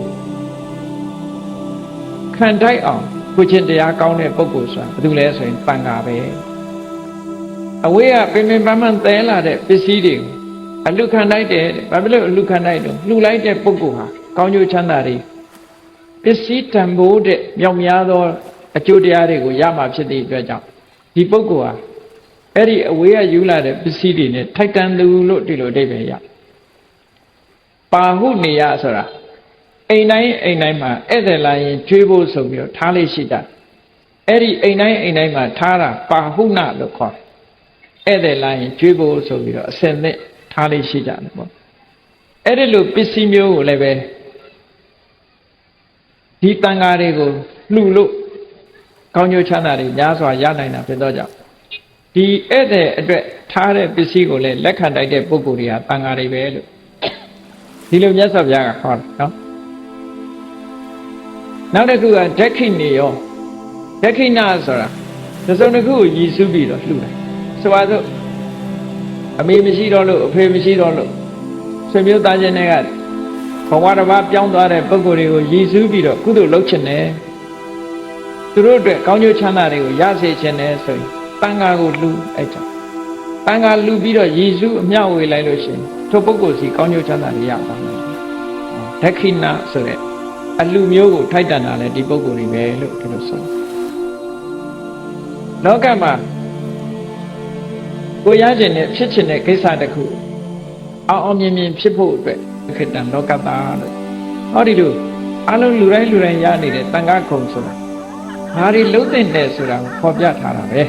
ခံတိုက်အောင်ကိုချင်းတရားကောင်းတဲ့ပုဂ္ဂိုလ်ဆိုတာဘာလို့လဲဆိုရင်တန်ခါပဲအဝေးကပင်ပင်ပန်းပန်းသဲလာတဲ့ပစ္စည်းတွေကိုအလူခံတိုက်တယ်ဘာဖြစ်လို့အလူခံတိုက်တော့လှူလိုက်တဲ့ပုဂ္ဂိုလ်ဟာကောင်းကျိုးချမ်းသာတွေပစ္စည်းတန်ဖိုးတဲ့မြောက်များသောအကျိုးတရားတွေကိုရမှာဖြစ်တဲ့အတွက်ကြောင့်ဒီပုဂ္ဂိုလ်ဟာအဲ့ဒီအဝေးကယူလာတဲ့ပစ္စည်းတွေနဲ့ထိုက်တန်သူလို့ဒီလိုအဓိပ္ပာယ်ရပါဟုနေရဆိုတာအိမ်တိုင်းမှာဧည့်သည်လာရင်ကျွေးဖို့ဆိုပြီးတော့ထားလေးရှိတာအဲ့ဒီအိမ်တိုင်းမှာထားတာပါဟုနလို့ခေါ်တယ်ဧည့်သည်လာရင်ကျွေးဖို့ဆိုပြီးတော့အစင်နဲ့ထားလေးရှိကြတယ်ပေါ့အဲ့ဒီလိုပစ္စည်းမျိုးကိုလည်းပဲဒီတန်ဃာတွေကိုလှူလို့ကောင်းကျိုးချမ်းသာတွေများစွာရနိုင်တာဖြစ်တော့ကြောင့်ဒီဧည့်သည်အတွက်ထားတဲ့ပစ္စည်းကိုလည်းလက်ခံတိုက်တဲ့ပုဂ္ဂိုလ်တွေကတန်ဃာတွေပဲလို့ဒီလိုမြတ်စွာဘုရားကခေါ်တယ်နော်နောက်တစ်ခုကဒက္ခိဏေယောဒက္ခိဏဆိုတာတစ်စုံတစ်ခုကိုရည်စူးပြီးတော့လှူတယ်ဆိုပါစို့အမေမရှိတော့လို့အဖေမရှိတော့လို့ဆွေမျိုးသားချင်းတွေကဘဝတစ်ပါးပြောင်းသွားတဲ့ပုဂ္ဂိုလ်တွေကိုရည်စူးပြီးတော့ကုသိုလ်လုပ်ချင်တယ်သူတို့အတွက်ကောင်းကျိုးချမ်းသာတွေကိုရစေချင်တယ်ဆိုရင်တန်ခါကိုလှူအဲ့ကြောင့်တန်ခါလှူပြီးတော့ရည်စူးအမျှဝေလိုက်လို့ရှိရင်ထိုပုဂ္ဂိုလ်စီကောင်းကျိုးချမ်းသာတွေရပါမယ်ဒက္ခိဏဆိုတဲ့အလှမျိုးကိုထိုက်တန်တာလဲဒီပုဂ္ဂိုလ်တွေပဲလို့ဒီလိုဆိုလောကမှာကိုရခြင်းနဲ့ဖြစ်ခြင်းတဲ့ကိစ္စတစ်ခုအောင်မြင်ဖြစ်ဖို့အတွက်ခေတ္တလောကသားလို့ဟောဒီလိုအလုံးလူတိုင်းရနေတဲ့တန်ခါခုံဆိုတာဘာတွေလုံးသိတဲ့ဆိုတာကိုဖော်ပြထားတာပဲ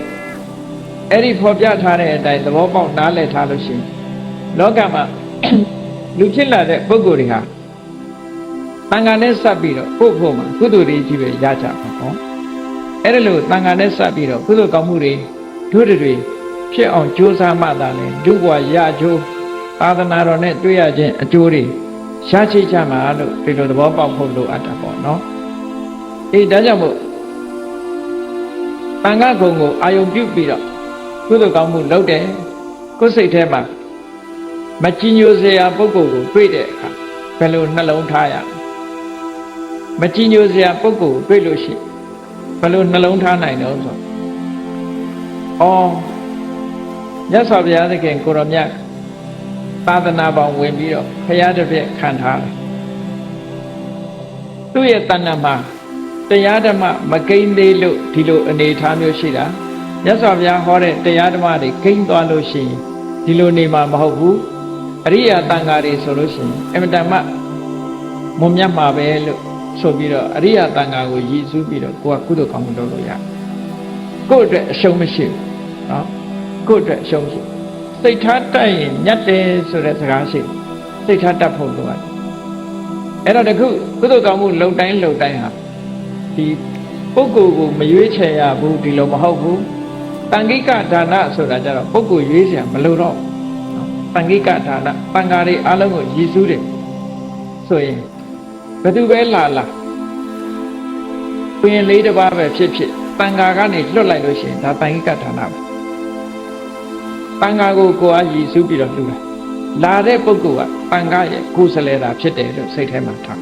အဲ့ဒီဖော်ပြထားတဲ့အတိုင်းသဘောပေါက်နားလည်ထားလို့ရှိရင်လောကမှာလူဖြစ်လာတဲ့ပုဂ္ဂိုလ်တွေဟာတန်ခါနဲ့စပ်ပြီးတော့ဖို့မှာကုသိုလ်တွေကြီးပဲရကြပါဟောအဲ့ဒါလို့တန်ခါနဲ့စပ်ပြီးတော့ကုသိုလ်ကောင်းမှုတွေတို့တွေဖြစ်အောင်ကြိုးစားမှသာလေဒုဘဝရအကျိုးသာသနာတော်နဲ့တွေ့ရခြင်းအကျိုးတွေရရှိကြမှာလို့ဒီလိုသဘောပေါက်ဖို့လိုအပ်တာပေါ့နော်အေးဒါကြောင့်မို့တန်ခါကုံကိုအာယုံပြုပြီးတော့ကုသိုလ်ကောင်းမှုလုပ်တယ်ကိုယ်စိတ်ထဲမှာမကြည်ညိုစရာပုဂ္ဂိုလ်ကိုတွေ့တဲ့အခါဘယ်လိုနှလုံးထားရမကြည်ညိုစရာပုဂ္ဂိုလ်ကိုတွေ့လို့ရှိဘယ်လိုနှလုံးထားနိုင်တော့ဆိုမြတ်စွာဘုရားသခင်ကိုရောမြတ်သာသနာပေါင်းဝင်ပြီးတော့ဖရာတစ်ပြည့်ခံထားတယ်သူ့ရဲ့တဏ္ဍမှာတရားဓမ္မမကိန်းသေးလို့ဒီလိုအနေထားမျိုးရှိတာမြတ်စွာဘုရားဟောတဲ့တရားဓမ္မတွေကိန်းသွားလို့ရှိရင်ဒီလိုနေမှာမဟုတ်ဘူးအရိယာတန်ဃာတွေဆိုလို့ရှိရင်အမတန်မှမွန်မြတ်မှာပဲလို့ဆိုပြီးတော့အရိယာတန်ဃာကိုရည်စူးပြီးတော့ကိုကကုသိုလ်ကောင်းမှုလုပ်လို့ရကိုယ့်အတွက်အရှုံးမရှိဘူးနော်ကိုယ့်အတွက်အရှုံးရှိစိတ်ထားတတ်ရင်ညတ်တယ်ဆိုတဲ့စကားရှိစိတ်ထားတတ်ဖို့လိုရတယ်အဲ့တော့တခုကုသိုလ်ကောင်းမှုလုံတိုင်းဟာဒီပုဂ္ဂိုလ်ကိုမရွေးချယ်ရဘူးဒီလိုမဟုတ်ဘူးတန်ခိကဒါနဆိုတာကြတော့ပုဂ္ဂိုလ်ရွေးချယ်မလိုတော့တန်ခိကဒါနတန်ဃာတွေအားလုံးကိုရည်စူးတယ်ဆိုရင်ဘယ်သူပဲလာပင်လေးတစ်ပါးပဲဖြစ်တန်ဃာကနေလွတ်လိုက်လို့ရှိရင်ဒါတန်ခိကဒါနပဲတန်ဃာကိုကိုယ်အားရည်စူးပြီးတော့လှူလာတဲ့ပုဂ္ဂိုလ်ကတန်ဃာရဲ့ကိုယ်စလဲတာဖြစ်တယ်လို့စိတ်ထဲမှာထား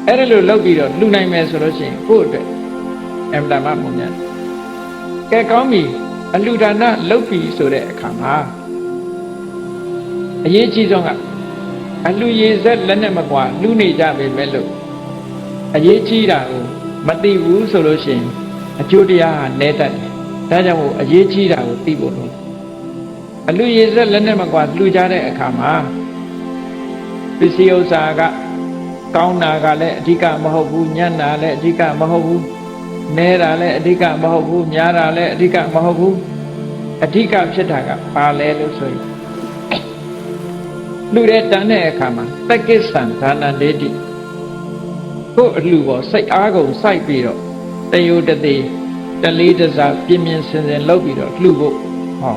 အဲ့ဒါလို့လုပ်ပြီးတော့လှူနိုင်မယ်ဆိုလို့ရှိရင်ကိုယ့်အတွက်အမှန်တမ်းမှမမြတ်ကဲကောင်းပြီအလှူဒါနလုပ်ပြီဆိုတဲ့အခါမှာအရေးကြီးဆုံးကအလှူရည်ဆက်လက်နဲ့မကွာလှူနေကြပြီပဲလို့အရေးကြီးတာကိုမသိဘူးဆိုလို့ရှိရင်အကျိုးတရားဟာနည်းတတ်တယ်ဒါကြောင့်မို့အရေးကြီးတာကိုသိဖို့လို့အလှူရည်ဆက်လက်နဲ့မကွာလှူကြတဲ့အခါမှာပစ္စည်းဥစ္စာကကောင်းတာကလည်းအဓိကမဟုတ်ဘူးညံ့တာလည်းအဓိကမဟုတ်ဘူးနဲတာလည်းအဓိကမဟုတ်ဘူးများတာလည်းအဓိကမဟုတ်ဘူးအဓိကဖြစ်တာကပါလဲလို့ဆိုရင်လူတဲ့တန်တဲ့အခါမှာတက္ကိစ္ဆံဒါနဒေတိကိုယ်အလှပေါ်စိတ်အားကုန်စိုက်ပြီးတော့တယုတတိတလေးတစားပြင်းပြင်းစင်စင်လုပ်ပြီးတော့လှူဖို့ဟော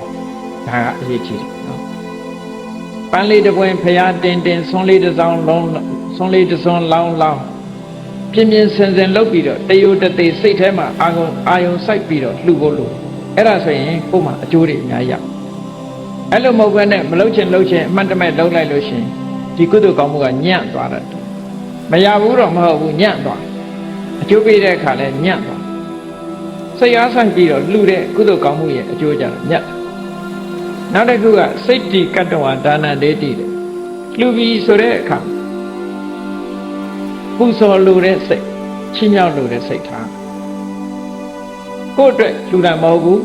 ဒါကအရေးကြီးတယ်နော် ပန်းလေးတစ်ပွင့်ဖျားတင်တင်ဆွန်းလေးတစ်စောင်းလုံးဆွန်းလေးတစ်စွန်းလောင်းလောင်းပြင်းပြင်းစင်စင်လုပ်ပြီးတော့တယိုတသေးစိတ်ထဲမှာအာယုံစိုက်ပြီးတော့လှူဖို့လို့အဲ့ဒါဆိုရင်ကိုယ်မှာအကျိုးတွေအများကြီးရအဲ့လိုမဟုတ်ဘဲနဲ့မလုပ်ချင်လုပ်ချင်အမှန်တမဲ့လုပ်လိုက်လို့ရှိရင်ဒီကုသိုလ်ကောင်းမှုကညံ့သွားတယ်မရဘူးတော့မဟုတ်ဘူးညံ့သွားအကျိုးပေးတဲ့အခါလဲညံ့သွားစိတ်အားဆိုင်ပြီးတော့လှူတဲ့ကုသိုလ်ကောင်းမှုရဲ့အကျိုးကြတော့ညံ့နောက်တစ်ခုကစိတ်တည်ကတ္တဝါဒါနဒေတိတဲ့လှူပြီးဆိုတဲ့အခါပူဇော်လိုတဲ့စိတ်ချီးမြှောက်လိုတဲ့စိတ်ထားကိုယ့်အတွက်လှူတာမဟုတ်ဘူး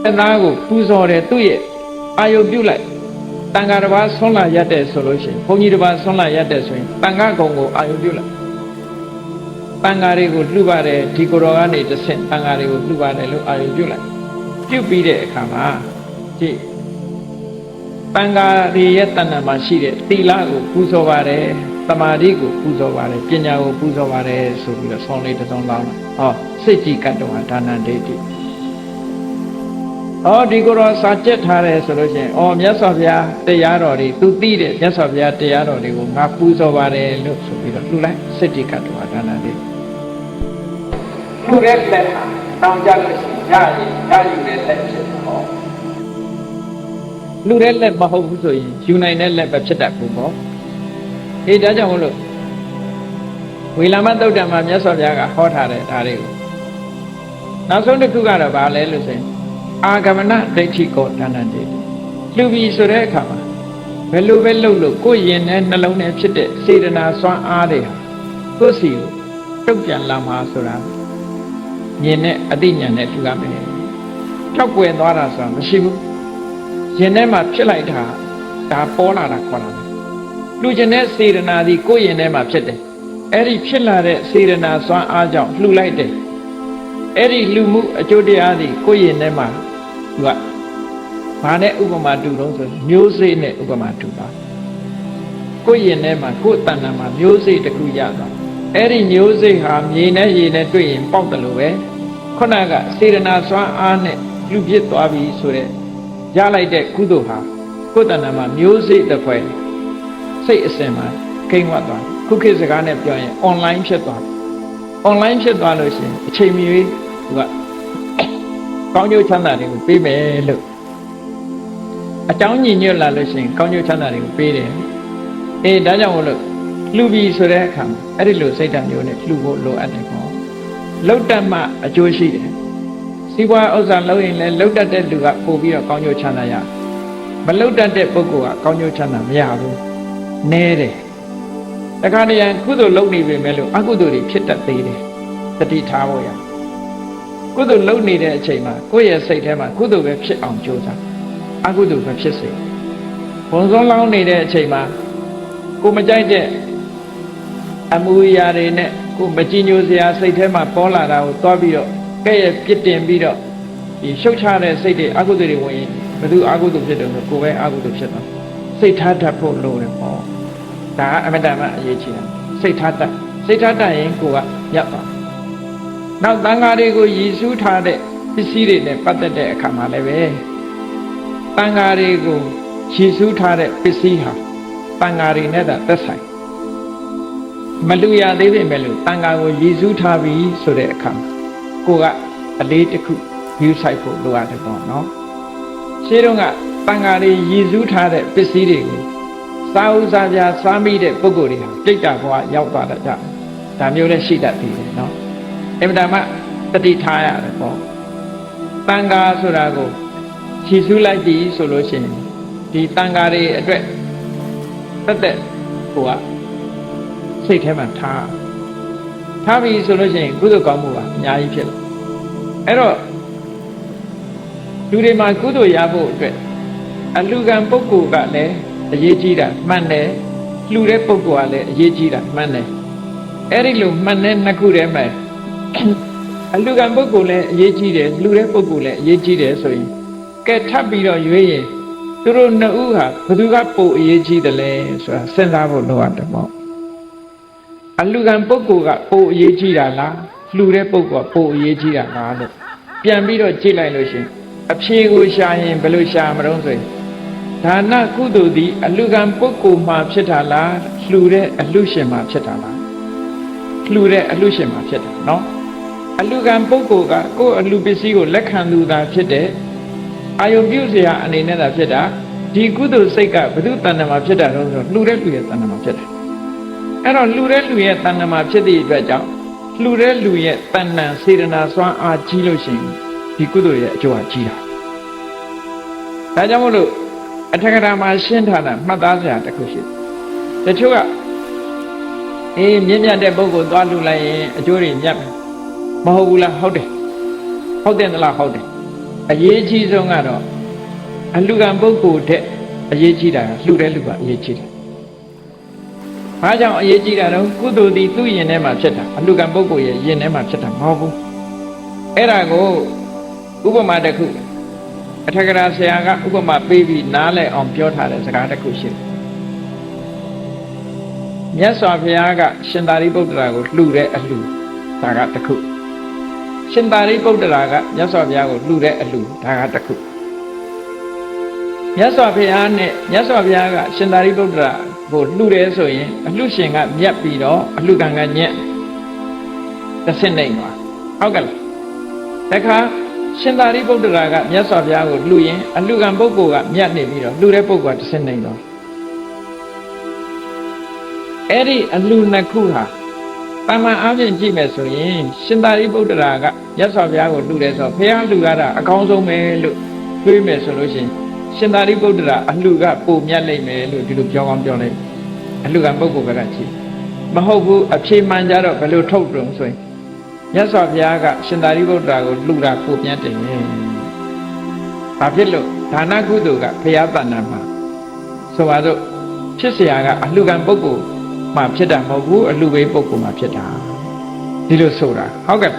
အသားကိုပူဇော်တယ်သူ့ရဲ့အာယုပြုလိုက်တန်ဃာတစ်ပါးဆွမ်းလာရက်တဲ့ဆိုလို့ရှိရင်ဘုန်းကြီးတစ်ပါးဆွမ်းလာရက်တဲ့ဆိုရင်တန်ဃာကုံကိုအာယုပြုလိုက်တန်ဃာတွေကိုလှူပါတယ်ဒီကိုယ်တော်ကနေတစ်ဆင့်တန်ဃာတွေကိုလှူပါတယ်လို့အာယုပြုလိုက်ပြုပြီးတဲ့အခါမှာကြည့်တန်ဃာတွေရဲ့တဏ္ဍာမှာရှိတဲ့သီလကိုပူဇော်ပါတယ်သမာဓိကိုပူဇော်ပါတယ်ပညာကိုပူဇော်ပါတယ်ဆိုပြီးတော့ဆောင်းလေးတစ်စုံလောင်းဟောစိတ်ကြည်ကတ္တဝါဒါနဒိဋ္ဌိဒီကိုယ်တော်စာကျက်ထားတယ်ဆိုလို့ရှိရင်မြတ်စွာဘုရားတရားတော်တွေသူသိတဲ့မြတ်စွာဘုရားတရားတော်တွေကိုငါပူဇော်ပါတယ်လို့ဆိုပြီးတော့လှူလိုက်စိတ်ကြည်ကတ္တဝါဒါနဒိဋ္ဌိလှူတဲ့လက်ဟာတောင်းကြလို့ရှိရင်ရယူတဲ့လက်ဖြစ်ဟောလှူတဲ့လက်မဟုတ်ဘူးဆိုရင်ယူနိုင်တဲ့လက်ပဲဖြစ်တတ်ဘူးပေါ့ဒါကြောင့်မလို့ဝေလာမသုတ်တံမှာမြတ်စွာဘုရားကဟောထားတဲ့ဒါတွေကိုနောက်ဆုံးတစ်ခုကတော့ဗာလဲလို့ဆိုရင်အာဂမနဒိဋ္ဌိကောဒါနဒိဋ္ဌိလှူပြီးဆိုတဲ့အခါမှာဘယ်လိုပဲလုပ်လို့ကိုယ်ရင်နဲ့နှလုံးနဲ့ဖြစ်တဲ့စေတနာစွမ်းအားတွေဟာကိုယ်စီကိုတုတ်ပြန်လာမှာဆိုတာမြင်နဲ့အသိဉာဏ်နဲ့လှူရမယ်ထောက်ွယ်သွားတာဆိုတာမရှိဘူးရင်ထဲမှာဖြစ်လိုက်တာဒါပေါ်လာတာခေါ်တာလူကျင်တဲ့စေတနာဒီကိုယ့်ရင်ထဲမှာဖြစ်တယ်အဲ့ဒီဖြစ်လာတဲ့စေတနာစွမ်းအားကြောင့်လှူလိုက်တယ်အဲ့ဒီလှူမှုအကျိုးတရားဒီကိုယ့်ရင်ထဲမှာသူကဘာနဲ့ဥပမာတူတော့ဆိုမျိုးစေ့နဲ့ဥပမာတူတာကိုယ့်ရင်ထဲမှာကိုယ့်တဏ္ဍာမှာမျိုးစေ့တစ်ခုရသွားအဲ့ဒီမျိုးစေ့ဟာမြေနဲ့ရေနဲ့တွေ့ရင်ပေါက်တယ်လို့ပဲခုနကစေတနာစွမ်းအားနဲ့လှူပြစ်သွားပြီဆိုတဲ့ရလိုက်တဲ့ကုသိုလ်ဟာကိုယ့်တဏ္ဍာမှာမျိုးစေ့တစ်ဖွဲစိတ်အစဉ်မှာခိမ့်ဝတ်သွားခုခေတ်စကားနဲ့ပြောရင် online ဖြစ်သွား online ဖြစ်သွားလို့ရှိရင်အချိန်မီသူကကောင်းကျိုးချမ်းသာတွေကိုပေးမယ်လို့အကြောင်းညီညွတ်လာလို့ရှိရင်ကောင်းကျိုးချမ်းသာတွေကိုပေးတယ်ဒါကြောင့်မို့လို့လှူပြီးဆိုတဲ့အခါမှာအဲ့ဒီလိုစိတ်ဓာတ်မျိုးနဲ့လှူဖို့လိုအပ်တယ်ပေါ့လှုပ်တတ်မှအကျိုးရှိတယ်စီးပွားဥစ္စာလုပ်ရင်လည်းလှုပ်တတ်တဲ့လူကပို့ပြီးတော့ကောင်းကျိုးချမ်းသာရမလှုပ်တတ်တဲ့ပုဂ္ဂိုလ်ကကောင်းကျိုးချမ်းသာမရဘူးနဲတယ်တခါတည်းကုသိုလ်လုပ်နေပြီမဲ့လို့အကုသိုလ်တွေဖြစ်တတ်သေးတယ်တတိထားဖို့ရကုသိုလ်လုပ်နေတဲ့အချိန်မှာကိုယ့်ရဲ့စိတ်ထဲမှာကုသိုလ်ပဲဖြစ်အောင်ကြိုးစားအကုသိုလ်ပဲဖြစ်စေဘုံဆုံးလောင်းနေတဲ့အချိန်မှာကိုမကြိုက်တဲ့အမူအရာတွေနဲ့ကိုမကြည်ညိုစရာစိတ်ထဲမှာပေါ်လာတာကိုတွားပြီးတော့ကဲ့ရဲ့ပြစ်တင်ပြီးတော့ဒီရှုပ်ချတဲ့စိတ်တွေအကုသိုလ်တွေဝင်ရင်ဘယ်သူအကုသိုလ်ဖြစ်တယ်ဆိုကိုယ်ပဲအကုသိုလ်ဖြစ်သွားစိတ်ထားတတ်ဖို့လိုတယ်ပေါ့ဒါကအမတန်မှအရေးကြီးတာစိတ်ထားတတ်ရင်ကိုကညတ်သွားနောက်သံဃာတွေကိုရည်စူးထားတဲ့ပစ္စည်းတွေနဲ့ပတ်သက်တဲ့အခါမှာလည်းပဲသံဃာတွေကိုရည်စူးထားတဲ့ပစ္စည်းဟာသံဃာတွေနဲ့သက်ဆိုင်မလူရသေးပေမဲ့လို့သံဃာကိုရည်စူးထားပြီးဆိုတဲ့အခါကိုကအလေးတစ်ခုယူဆိုင်ဖို့လိုအပ်တယ်ပေါ့နော်ရှင်းတော့ကသံဃာတွေရည်စူးထားတဲ့ပစ္စည်းတွေကိုစားဥစားပြစားမိတဲ့ပုဂ္ဂိုလ်တွေဟာပြိတ္တာဘဝရောက်သွားတတ်ကြဒါမျိုးလည်းရှိတတ်သေးတယ်နော်အမှန်တမ်းတတိထားရတယ်ပေါ့တန်ဃာဆိုတာကိုခြေစူးလိုက်ပြီဆိုလို့ရှိရင်ဒီတန်ဃာတွေအတွက်သက်ဟိုကစိတ်ထဲမှာထားပြီဆိုလို့ရှိရင်ကုသိုလ်ကောင်းမှုကအများကြီးဖြစ်လာအဲ့တော့လူတွေမှာကုသိုလ်ရဖို့အတွက်အလူကံပုဂ္ဂိုလ်ကလည်းအရေးကြီးတာမှန်တယ်လှူတဲ့ပုဂ္ဂိုလ်ကလည်းအရေးကြီးတာမှန်တယ်အဲ့ဒီလိုမှန်တဲ့နှစ်ခုတည်းမှာအလူကံပုဂ္ဂိုလ်လည်းအရေးကြီးတယ်လှူတဲ့ပုဂ္ဂိုလ်လည်းအရေးကြီးတယ်ဆိုရင်ကဲထပ်ပြီးတော့ရွေးရင်သူတို့နှစ်ဦးဟာဘယ်သူကပိုအရေးကြီးတယ်လဲဆိုတာစဉ်းစားဖို့လိုအပ်တယ်ပေါ့အလူကံပုဂ္ဂိုလ်ကပိုအရေးကြီးတာလားလှူတဲ့ပုဂ္ဂိုလ်ကပိုအရေးကြီးတာလားလို့ပြန်ပြီးတော့ကြည့်လိုက်လို့ရှိရင်အဖြေကိုရှာရင်ဘယ်လိုရှာမလို့ဆိုရင် ဒါနကုသိုလ်သည်အလူကံပုဂ္ဂိုလ်မှာဖြစ်တာလားလှူတဲ့အလူရှင်မှာဖြစ်တာလားလှူတဲ့အလူရှင်မှာဖြစ်တာနော်အလူကံပုဂ္ဂိုလ်ကကိုယ်အလူပစ္စည်းကိုလက်ခံသူသာဖြစ်တဲ့အာယုပြုเสียအနေနဲ့သာဖြစ်တာဒီကုသိုလ်စိတ်ကဘု து တဏ္ဍမှာဖြစ်တာတော့ဆိုလှူတဲ့လူရဲ့တဏ္ဍမှာဖြစ်တယ်အဲ့တော့လှူတဲ့လူရဲ့တဏ္ဍမှာဖြစ်တဲ့အတွက်ကြောင့်လှူတဲ့လူရဲ့တဏ္ဍစေတနာစွမ်းအားကြီးလို့ရှိရင်ဒီကုသိုလ်ရဲ့အကျိုးအကြီးတာဒါကြောင့်မို့လို့အထက်ကရာမှာရှင်းထားတာမှတ်သားစရာတစ်ခုရှိတယ်တချို့ကမြင့်မြတ်တဲ့ပုဂ္ဂိုလ်သွားလှူလိုက်ရင်အကျိုးတွေမြတ်မယ်မဟုတ်ဘူးလားဟုတ်တယ်ဟုတ်တယ်လားဟုတ်တယ်အရေးကြီးဆုံးကတော့အလူကံပုဂ္ဂိုလ်တဲ့အရေးကြီးတာလှူတဲ့လူကအရေးကြီးတယ်။ဘာကြောင့်အရေးကြီးတာတော့ကုသိုလ်ဒီသူ့ယင်ထဲမှာဖြစ်တာအလူကံပုဂ္ဂိုလ်ရဲ့ယင်ထဲမှာဖြစ်တာမဟုတ်ဘူး။အဲ့ဒါကိုဥပမာတစ်ခုအထက်ကရာဆရာကဥပမာပေးပြီးနားလည်အောင်ပြောထားတဲ့စကားတစ်ခုရှိတယ်။မြတ်စွာဘုရားကရှင်သာရိပုတ္တရာကိုလှူတဲ့အလှူဒါကတစ်ခုရှင်သာရိပုတ္တရာကမြတ်စွာဘုရားကိုလှူတဲ့အလှူဒါကတစ်ခုမြတ်စွာဘုရားနဲ့မြတ်စွာဘုရားကရှင်သာရိပုတ္တရာကိုလှူတယ်ဆိုရင်အလှရှင်ကမြတ်ပြီးတော့အလှကံကညက်တစ်ဆင့်နေပါဟုတ်ကဲ့လားတခါရှင်သာရိပုတ္တရာကမြတ်စွာဘုရားကိုလှူရင်အလှကံပုဂ္ဂိုလ်ကမြတ်နေပြီးတော့လှူတဲ့ပုဂ္ဂိုလ်ကတစ်ဆင့်နေတော့အဲ့ဒီအလှနှစ်ခုဟာတမန်အားဖြင့်ကြည့်မယ်ဆိုရင်ရှင်သာရိပုတ္တရာကမြတ်စွာဘုရားကိုလှူတယ်ဆိုတော့ဘုရားလှူရတာအကောင်းဆုံးပဲလို့တွေးမယ်ဆိုလို့ရှိရင်ရှင်သာရိပုတ္တရာအလှကပုံမြတ်နိုင်မယ်လို့ဒီလိုပြောကောင်းပြောလိုက်အလှကပုဂ္ဂိုလ်ကကြည့်မဟုတ်ဘူးအဖြေမှန်ကြတော့ဘယ်လိုထုတ်တုံဆိုရင်မြတ်စွာဘုရားကရှင်သာရိပုတ္တရာကိုလှူတာပုံမြတ်တယ်ဘာဖြစ်လို့ဒါနကုသိုလ်ကဘုရားတဏ္ဍာမှာဆိုပါတော့ဖြစ်เสียကအလှကပုဂ္ဂိုလ်မှာဖြစ်တာမဟုတ်ဘူးအလှဝေးပုဂ္ဂိုလ်မှာဖြစ်တာဒီလိုဆိုတာဟုတ်ကဲ့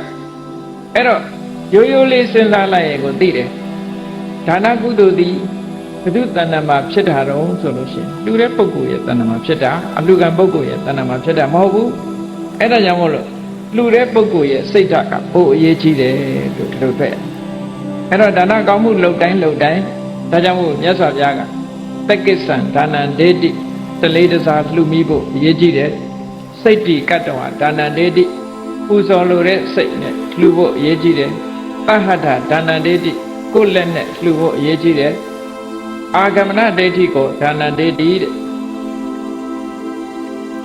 အဲ့တော့ရိုးရိုးလေးစဉ်းစားလိုက်ရင်ကိုသိတယ်ဒါနကုသိုလ်သည်ဘု து တဏ္ဍမှာဖြစ်တာတော့ဆိုလို့ရှိရင်လူတဲ့ပုဂ္ဂိုလ်ရဲ့တဏ္ဍမှာဖြစ်တာအလှကံပုဂ္ဂိုလ်ရဲ့တဏ္ဍမှာဖြစ်တာမဟုတ်ဘူးအဲ့ဒါကြောင့်မို့လို့လူတဲ့ပုဂ္ဂိုလ်ရဲ့စိတ်ဓာတ်ကပိုအရေးကြီးတယ်လို့ဒီလိုတွေ့အဲ့တော့ဒါနကောင်းမှုလုပ်တိုင်းဒါကြောင့်မို့မြတ်စွာဘုရားကတက္ကိစ္ဆံဒါနံဒေတိတလေးတစားလှူမိဖို့အရေးကြီးတယ်စိတ်တိကတ္တဝဒါနံဒေတိပူဇော်လိုတဲ့စိတ်နဲ့လှူဖို့အရေးကြီးတယ်ပဟတ္ထဒါနံဒေတိကိုယ်လက်နဲ့လှူဖို့အရေးကြီးတယ်အာဂမနဒိဋ္ဌိကိုဒါနံဒေတိတဲ့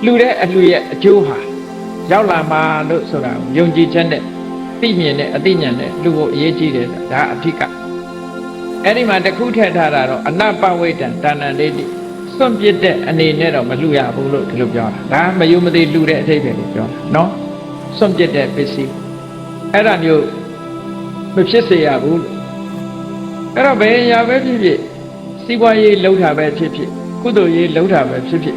လှူတဲ့အလှူရဲ့အကျိုးဟာရောက်လာမှာလို့ဆိုတာယုံကြည်ချက်နဲ့သိမြင်တဲ့အသိဉာဏ်နဲ့လှူဖို့အရေးကြီးတယ်ဒါအဓိကအဲ့ဒီမှာတစ်ခုထည့်ထားတာတော့အနပဝိတ္တဒါနံဒေတိစွန့်ပစ်တဲ့အနေနဲ့တော့မလှူရဘူးလို့ဒီလိုပြောတာဒါမယုံမသိလှူတဲ့အထိပ္ပယ်ကိုပြောတာနော်စွန့်ပစ်တဲ့ပစ္စည်းအဲ့ဒါမျိုးမဖြစ်စေရဘူးအဲ့တော့ဘယ်ရာပဲဖြစ်ဖြစ်စီးပွားရေးလှုပ်တာပဲဖြစ်ဖြစ်ကုသိုလ်ရေးလှုပ်တာပဲဖြစ်ဖြစ်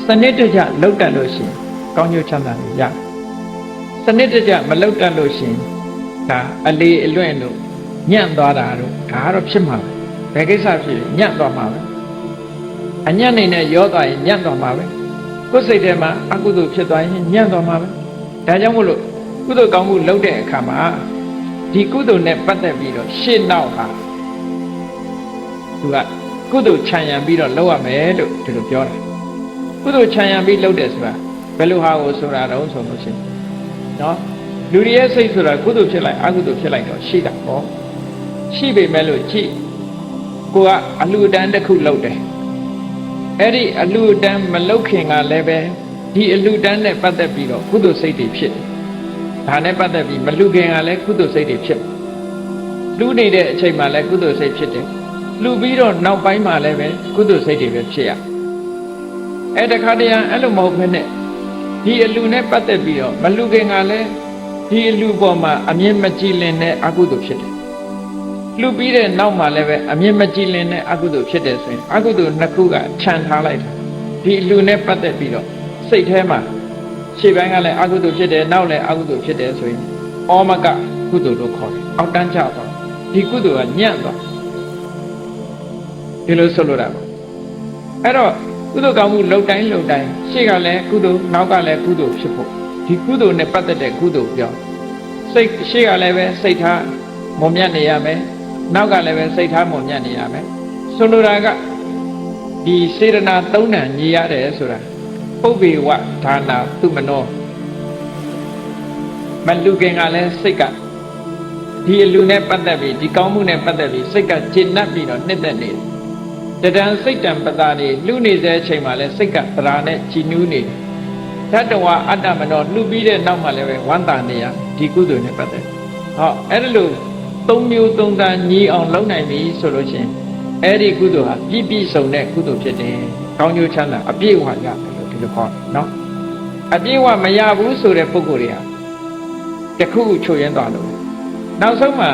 စနစ်တကျလှုပ်တတ်လို့ရှိရင်ကောင်းကျိုးချမ်းသာရစနစ်တကျမလှုပ်တတ်လို့ရှိရင်ဒါအလေအလွင့်တို့ညံ့သွားတာတို့ဒါကတော့ဖြစ်မှာပဲဘယ်ကိစ္စဖြစ်ညံ့သွားမှာပဲအညံ့နေတဲ့ရောသွားရင်ညံ့သွားမှာပဲကိုယ်စိတ်ထဲမှာအကုသိုလ်ဖြစ်သွားရင်ညံ့သွားမှာပဲဒါကြောင့်မို့လို့ကုသိုလ်ကောင်းမှုလုပ်တဲ့အခါမှာဒီကုသိုလ်နဲ့ပတ်သက်ပြီးတော့ရှေ့နောက်ဟာသူကကုသိုလ်ခြံရံပြီးတော့လုပ်ရမယ်လို့ဒီလိုပြောတာကုသိုလ်ခြံရံပြီးလုပ်တယ်ဆိုတာဘယ်လိုဟာကိုဆိုတာတော့ဆိုလို့ရှိရင်နော်လူတွေရဲ့စိတ်ဆိုတာကုသိုလ်ဖြစ်လိုက်အကုသိုလ်ဖြစ်လိုက်တော့ရှိတာပေါ့ရှိပေမဲ့လို့ကြည့်ကိုကအလှူဒန်းတစ်ခုလုပ်တယ်အဲ့ဒီအလှူဒန်းမလုပ်ခင်ကလည်းပဲဒီအလှူဒန်းနဲ့ပတ်သက်ပြီးတော့ကုသိုလ်စိတ်တွေဖြစ်တယ်ဒါနဲ့ပတ်သက်ပြီးမလှူခင်ကလည်းကုသိုလ်စိတ်တွေဖြစ်လှူနေတဲ့အချိန်မှာလည်းကုသိုလ်စိတ်ဖြစ်တယ်လှူပြီးတော့နောက်ပိုင်းမှာလည်းပဲကုသိုလ်စိတ်တွေပဲဖြစ်ရအဲ့တခါတည်းအဲ့လိုမဟုတ်ဘဲနဲ့ဒီအလှူနဲ့ပတ်သက်ပြီးတော့မလှူခင်ကလည်းဒီအလှူပေါ်မှာအမြင်မကြည်လင်တဲ့အကုသိုလ်ဖြစ်တယ်လှူပြီးတဲ့နောက်မှာလည်းပဲအမြင်မကြည်လင်တဲ့အကုသိုလ်ဖြစ်တယ်ဆိုရင်အကုသိုလ်နှစ်ခုကခြံထားလိုက်တယ်ဒီအလှူနဲ့ပတ်သက်ပြီးတော့စိတ်ထဲမှာရှေ့ပိုင်းကလည်းအကုသိုလ်ဖြစ်တယ်နောက်လည်းအကုသိုလ်ဖြစ်တယ်ဆိုရင်ဩမကကုသိုလ်လို့ခေါ်တယ်အောက်တန်းကျသွားဒီကုသိုလ်ကညံ့သွားဒီလိုဆိုလိုတာပေါ့အဲ့တော့ကုသိုလ်ကောင်းမှုလုပ်တိုင်းရှေ့ကလည်းကုသိုလ်နောက်ကလည်းကုသိုလ်ဖြစ်ဖို့ဒီကုသိုလ်နဲ့ပတ်သက်တဲ့ကုသိုလ်ပြောစိတ်ရှေ့ကလည်းပဲစိတ်ထားမွန်မြတ်နေရမယ်နောက်ကလည်းပဲစိတ်ထားမွန်မြတ်နေရမယ် ဆိုလိုတာကဒီစေရနာသုံးဏညီရတယ်ဆိုတာပုဗ္ဗေဝဒါနာသူမနောမလူခင်ကလည်းစိတ်ကဒီအလူနဲ့ပတ်သက်ပြီးဒီကောင်းမှုနဲ့ပတ်သက်ပြီးစိတ်ကကျေနပ်ပြီးတော့နှစ်သက်နေတယ်တဏ္ဍစိတ်တံပတာနေလူနေတဲ့အချိန်မှာလည်းစိတ်ကသရာနဲ့ကြည်နူးနေတယ်ဓာတဝအတ္တမနောလှူပြီးတဲ့နောက်မှာလည်းပဲဝမ်းသာနေရဒီကုသိုလ်နဲ့ပတ်သက်ဟောအဲ့ဒါလို့သုံးမျိုးသုံးသားညီအောင်လုပ်နိုင်ပြီဆိုလို့ရှိရင်အဲ့ဒီကုသိုလ်ဟာပြည့်ပြည့်စုံတဲ့ကုသိုလ်ဖြစ်တယ်ကောင်းကျိုးချမ်းသာအပြည့်အဝရတယ်လို့ဒီလိုခေါ်နော်အပြည့်အဝမရဘူးဆိုတဲ့ပုဂ္ဂိုလ်တွေကတခုခုချုပ်ရင်းသွားလို့နောက်ဆုံးမှာ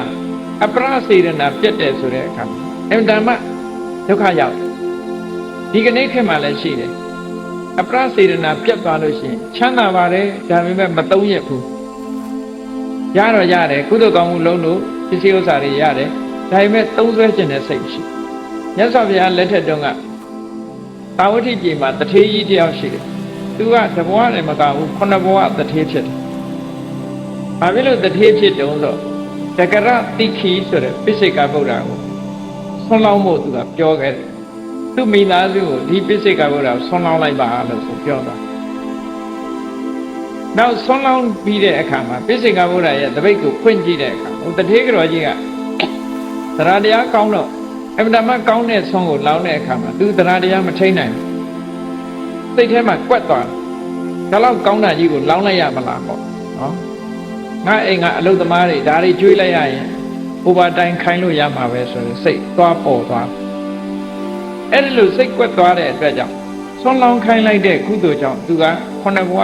အပရစေရနာပြတ်တယ်ဆိုတဲ့အခါအင်တန်မှဒုက္ခရောက်ဒီကနေ့ခေတ်မှာလည်းရှိတယ်အပရစေရနာပြတ်သွားလို့ရှိရင်ချမ်းသာပါတယ်ဒါပေမဲ့မသုံးရဘူးရတော့ရတယ်ကုသိုလ်ကောင်းမှုလုံးလို့ပစ္စည်းဥစ္စာတွေရတယ်ဒါပေမဲ့သုံးဆွဲခြင်းနဲ့စိတ်ရှိမြတ်စွာဘုရားလက်ထက်တုန်းကသာဝတိပြည်မှာတထေးကြီးတယောက်ရှိတယ်သူကတဘဝနဲ့မကဘူးခုနှစ်ဘဝတထေးဖြစ်တယ်ဘာဖြစ်လို့တထေးဖြစ်တုံးဆိုတကရတိခိဆိုတဲ့ပိစိကဗုဒ္ဓကိုဆွမ်းလောင်းဖို့သူကပြောခဲ့တယ်သူမိသားစုကိုဒီပိစိကဗုဒ္ဓကိုဆွမ်းလောင်းလိုက်ပါလို့ဆိုပြောတာနောက်ဆွမ်းလောင်းပြီးတဲ့အခါမှာပိစိကဗုဒ္ဓရဲ့တပိတ်ကိုဖွင့်ကြည့်တဲ့အခါဟိုတထေးကတော်ကြီးကသရတရားကောင်းတော့အမှန်တမ်းကောင်းတဲ့ဆွမ်းကိုလောင်းတဲ့အခါမှာသူသရတရားမထိန်နိုင်ဘူးစိတ်ထဲမှာကွက်သွားဒါတော့ကောင်းတာကြီးကိုလောင်းလိုက်ရမလားပေါ့နော်ငါအိမ်ကအလုသမားတွေဒါတွေကျွေးလိုက်ရရင်ဥပါတိုင်းခိုင်းလို့ရမှာပဲဆိုရင်စိတ်သွားပေါ်သွားအဲ့ဒီလိုစိတ်ကွက်သွားတဲ့အတွက်ကြောင့်ဆွမ်းလောင်းခိုင်းလိုက်တဲ့ကုသိုလ်ကြောင့်သူကခုနှစ်ဘဝ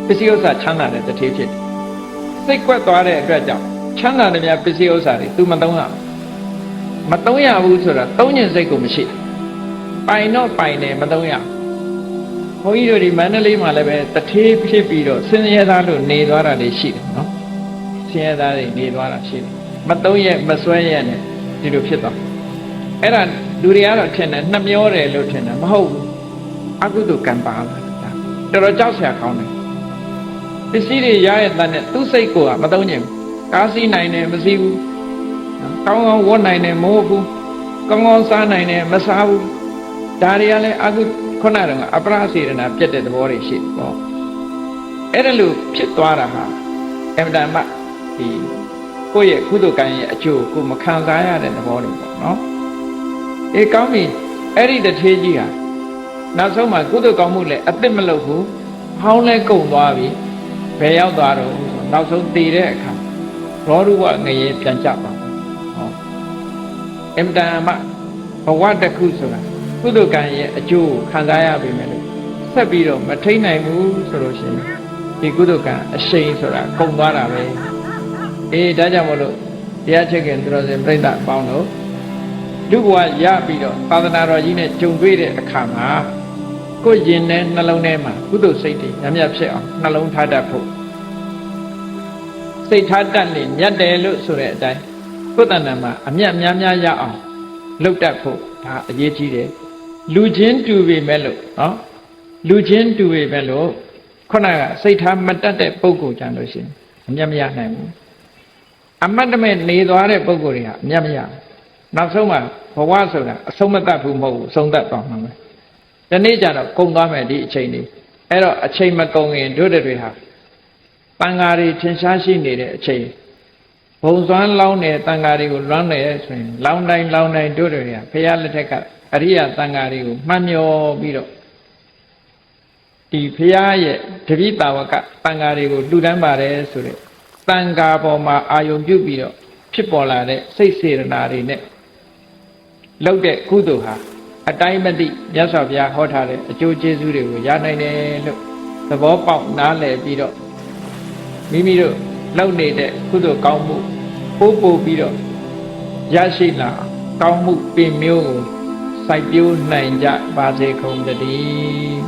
ပစ္စည်းဥစ္စာချမ်းသာတဲ့တထေးဖြစ်တယ်စိတ်ကွက်သွားတဲ့အတွက်ကြောင့်ချမ်းသာတဲ့များပစ္စည်းဥစ္စာတွေသူမသုံးရဘူးဆိုတာသုံးညင်စိတ်ကိုမရှိပိုင်တော့ပိုင်တယ်မသုံးရဘုန်းကြီးတို့ဒီမန္တလေးမှာလည်းပဲတထေးဖြစ်ပြီးတော့ဆင်းရဲသားလို့နေသွားတာတွေရှိတယ်နော်ဆင်းရဲသားတွေနေသွားတာရှိတယ်မသုံးရမစွဲရနဲ့ဒီလိုဖြစ်သွားအဲ့ဒါလူတွေကတော့ထင်တယ်နှမျောတယ်လို့ထင်တယ်မဟုတ်ဘူးအကုသိုလ်ကံပါလာတာတော်တော်ကြောက်စရာကောင်းတယ်ပစ္စည်းတွေရရဲ့တန်းနဲ့သူ့စိတ်ကိုမသုံးညင်ကားစီးနိုင်တယ်မစီးဘူးကောင်းကောင်းဝတ်နိုင်တယ်မဟုတ်ဘူးကောင်းကောင်းစားနိုင်တယ်မစားဘူးဒါတွေကလည်းအခုခုနကအပရစေရနာပြတ်တဲ့သဘောတွေရှိပေါ့အဲ့ဒါလို့ဖြစ်သွားတာဟာအမှန်တမ်းဒီကိုယ့်ရဲ့ကုသိုလ်ကံရဲ့အကျိုးကိုမခံစားရတဲ့သဘောတွေပေါ့နော်အေးကောင်းပြီအဲ့ဒီတထေးကြီးဟာနောက်ဆုံးမှာကုသိုလ်ကောင်းမှုလည်းအသက်မလုပ်ဘူးဟောင်းလဲကုန်သွားပြီဘယ်ရောက်သွားတော့နောက်ဆုံးတည်တဲ့အခါရောရုဝငရေပြန်ကြပါဟောအမှန်တမ်းဘဝတစ်ခုဆိုတာကုသိုလ်ကံရဲ့အကျိုးကိုခံစားရပြီမယ်လို့ဆက်ပြီးတော့မထိန်နိုင်ဘူးဆိုလို့ရှိရင်ဒီကုသိုလ်ကံအရှိန်ဆိုတာကုန်သွားတာပဲအေးဒါကြောင့်မလို့တရားချက်ခင်သူတော်စင်ပြိဿအပေါင်းတို့လူဘဝရပြီးတော့သာသနာတော်ကြီးနဲ့ကြုံတွေ့တဲ့အခါမှာကိုယ်ရင်နဲ့နှလုံးထဲမှာကုသိုလ်စိတ်တွေညံ့ညက်ဖြစ်အောင်နှလုံးထားတတ်ဖို့စိတ်ထားတတ်နေမြတ်တယ်လို့ဆိုတဲ့အတိုင်းကိုယ်တဏ္ဍာမှာအမြတ်များများရအောင်လုပ်တတ်ဖို့ဒါအရေးကြီးတယ်လူချင်းတူပေမဲ့လို့နော်လူချင်းတူပေမဲ့လို့ခုနကစိတ်ထားမတတ်တဲ့ပုဂ္ဂိုလ်ကြလို့ရှိရင်အမြတ်မရနိုင်ဘူးအမတ်တမဲ့နေသွားတဲ့ပုဂ္ဂိုလ်တွေဟာအမြတ်မရနောက်ဆုံးမှာဘဝဆိုတာအဆုံးမတတ်ဘူးမဟုတ်ဘူးဆုံးတတ်သွားမှာပဲဒီနေ့ကျတော့ကုန်သွားမယ်ဒီအချိန်လေးအဲ့တော့အချိန်မကုန်ရင်တို့တွေဟာတန်ဃာတွေထင်ရှားရှိနေတဲ့အချိန်ဘုံစွမ်းလောင်းတဲ့တန်ဃာတွေကိုလွမ်းနေဆိုရင်လောင်းတိုင်းတို့တွေကဘုရားလက်ထက်ကအရိယတန်ဃာတွေကိုမှတ်မျောပြီးတော့ဒီဘုရားရဲ့တပိတာဝကတန်ဃာတွေကိုလှူဒန်းပါတယ်ဆိုတဲ့တန်ဃာပေါ်မှာအာယုံပြုပြီးတော့ဖြစ်ပေါ်လာတဲ့စိတ်စေတနာတွေနဲ့လုပ်တဲ့ကုသိုလ်ဟာအတိုင်းမသိမြတ်စွာဘုရားဟောထားတဲ့အကျိုးကျေးဇူးတွေကိုရနိုင်တယ်လို့သဘောပေါက်နားလည်ပြီးတော့မိမိတို့လုပ်နေတဲ့ကုသိုလ်ကောင်းမှုပို့ပြီးတော့ရရှိလာကောင်းမှုပင်မျိုးကိုစိုက်ပျိုးနိုင်ကြပါစေကုန်သတည်း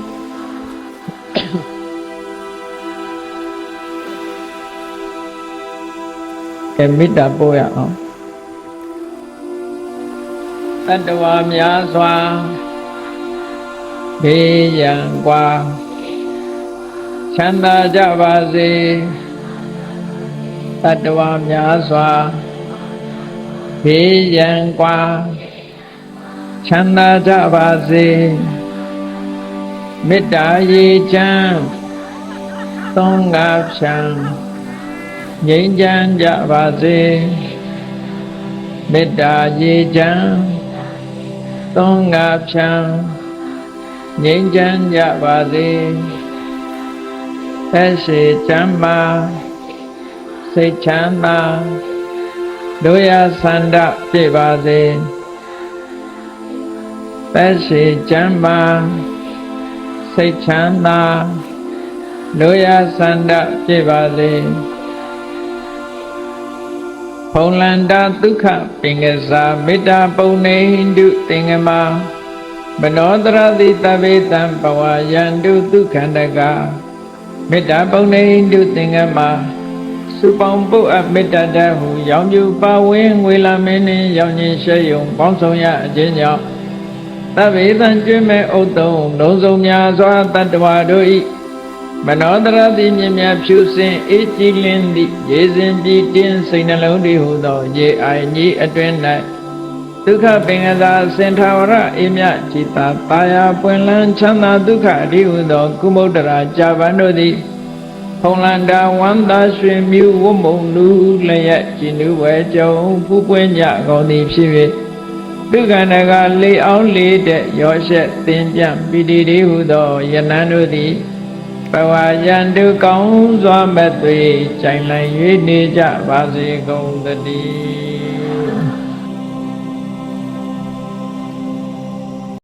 ကဲမေတ္တာပို့ရအောင်တတ္တဝါများစွာဘေးရန်กว่าချမ်းသာကြပါစေတတ္တဝါများစွာ ဘေးရန်ကွာချမ်းသာကြပါစေမေတ္တာရေချမ်းသုံးငါးဖြံငြိမ်းချမ်းကြပါစေမေတ္တာရေချမ်းသုံးငါးဖြံငြိမ်းချမ်းကြပါစေသက်ရှိချမ်းသာစိတ်ချမ်းသာတို့ရဆန္ဒပြည့်ပါစေသက်ရှိချမ်းသာစိတ်ချမ်းသာတို့ရဆန္ဒပြည့်ပါစေဖုံလန္တာဒုက္ခပင်ကစားမေတ္တာပုံနေဟိတုသင်္ကမမနောတရတိတဗေတံဘဝယန္တုဒုက္ခန္တကမေတ္တာပုံနေဟိတုသင်္ကမစုပေါင်းပုအပ်မေတ္တာတဟုရောင်ပြူပါဝင်းငွေလာမင်းနှင့်ရောင်ချင်းရှဲယုံပေါင်းဆောင်ရအခြင်းကြောင့်တဗေတံကျွမ်းမဲ့ဥတ္တုံလုံးစုံများစွာတတ္တဝါတို့၏မနောတရတိမြင်များဖြူစင်အေးကြည်လင်းသည့်ရေစဉ်ပြည့်တင်းစိတ်နှလုံးတည်ဟူသောရေအိုင်ကြီးအတွင်၌ဒုက္ခပင်ကသာစင်ထာဝရအေမြจิตာတာယာပွင့်လန်းချမ်းသာဒုက္ခအရိဟုသောကုမုဒ္ဒရာကြာပန်တို့သည်ဖုံလန္တာဝန္တာရွှင်မြူဝမုံလူလျက်ကြည်နူးဝဲကြုံပူပွင့်ကြကုန်သည်ဖြစ်၍ဒုက္ခနကလေအောင်လေတဲ့ရောရှက်သင်ပြပိတိတိဟုသောယနန်းတို့သည်ဘဝယန္တုကောင်းစွာမသွေကြိုင်လည်၍နေကြပါစေကုန်သတည်း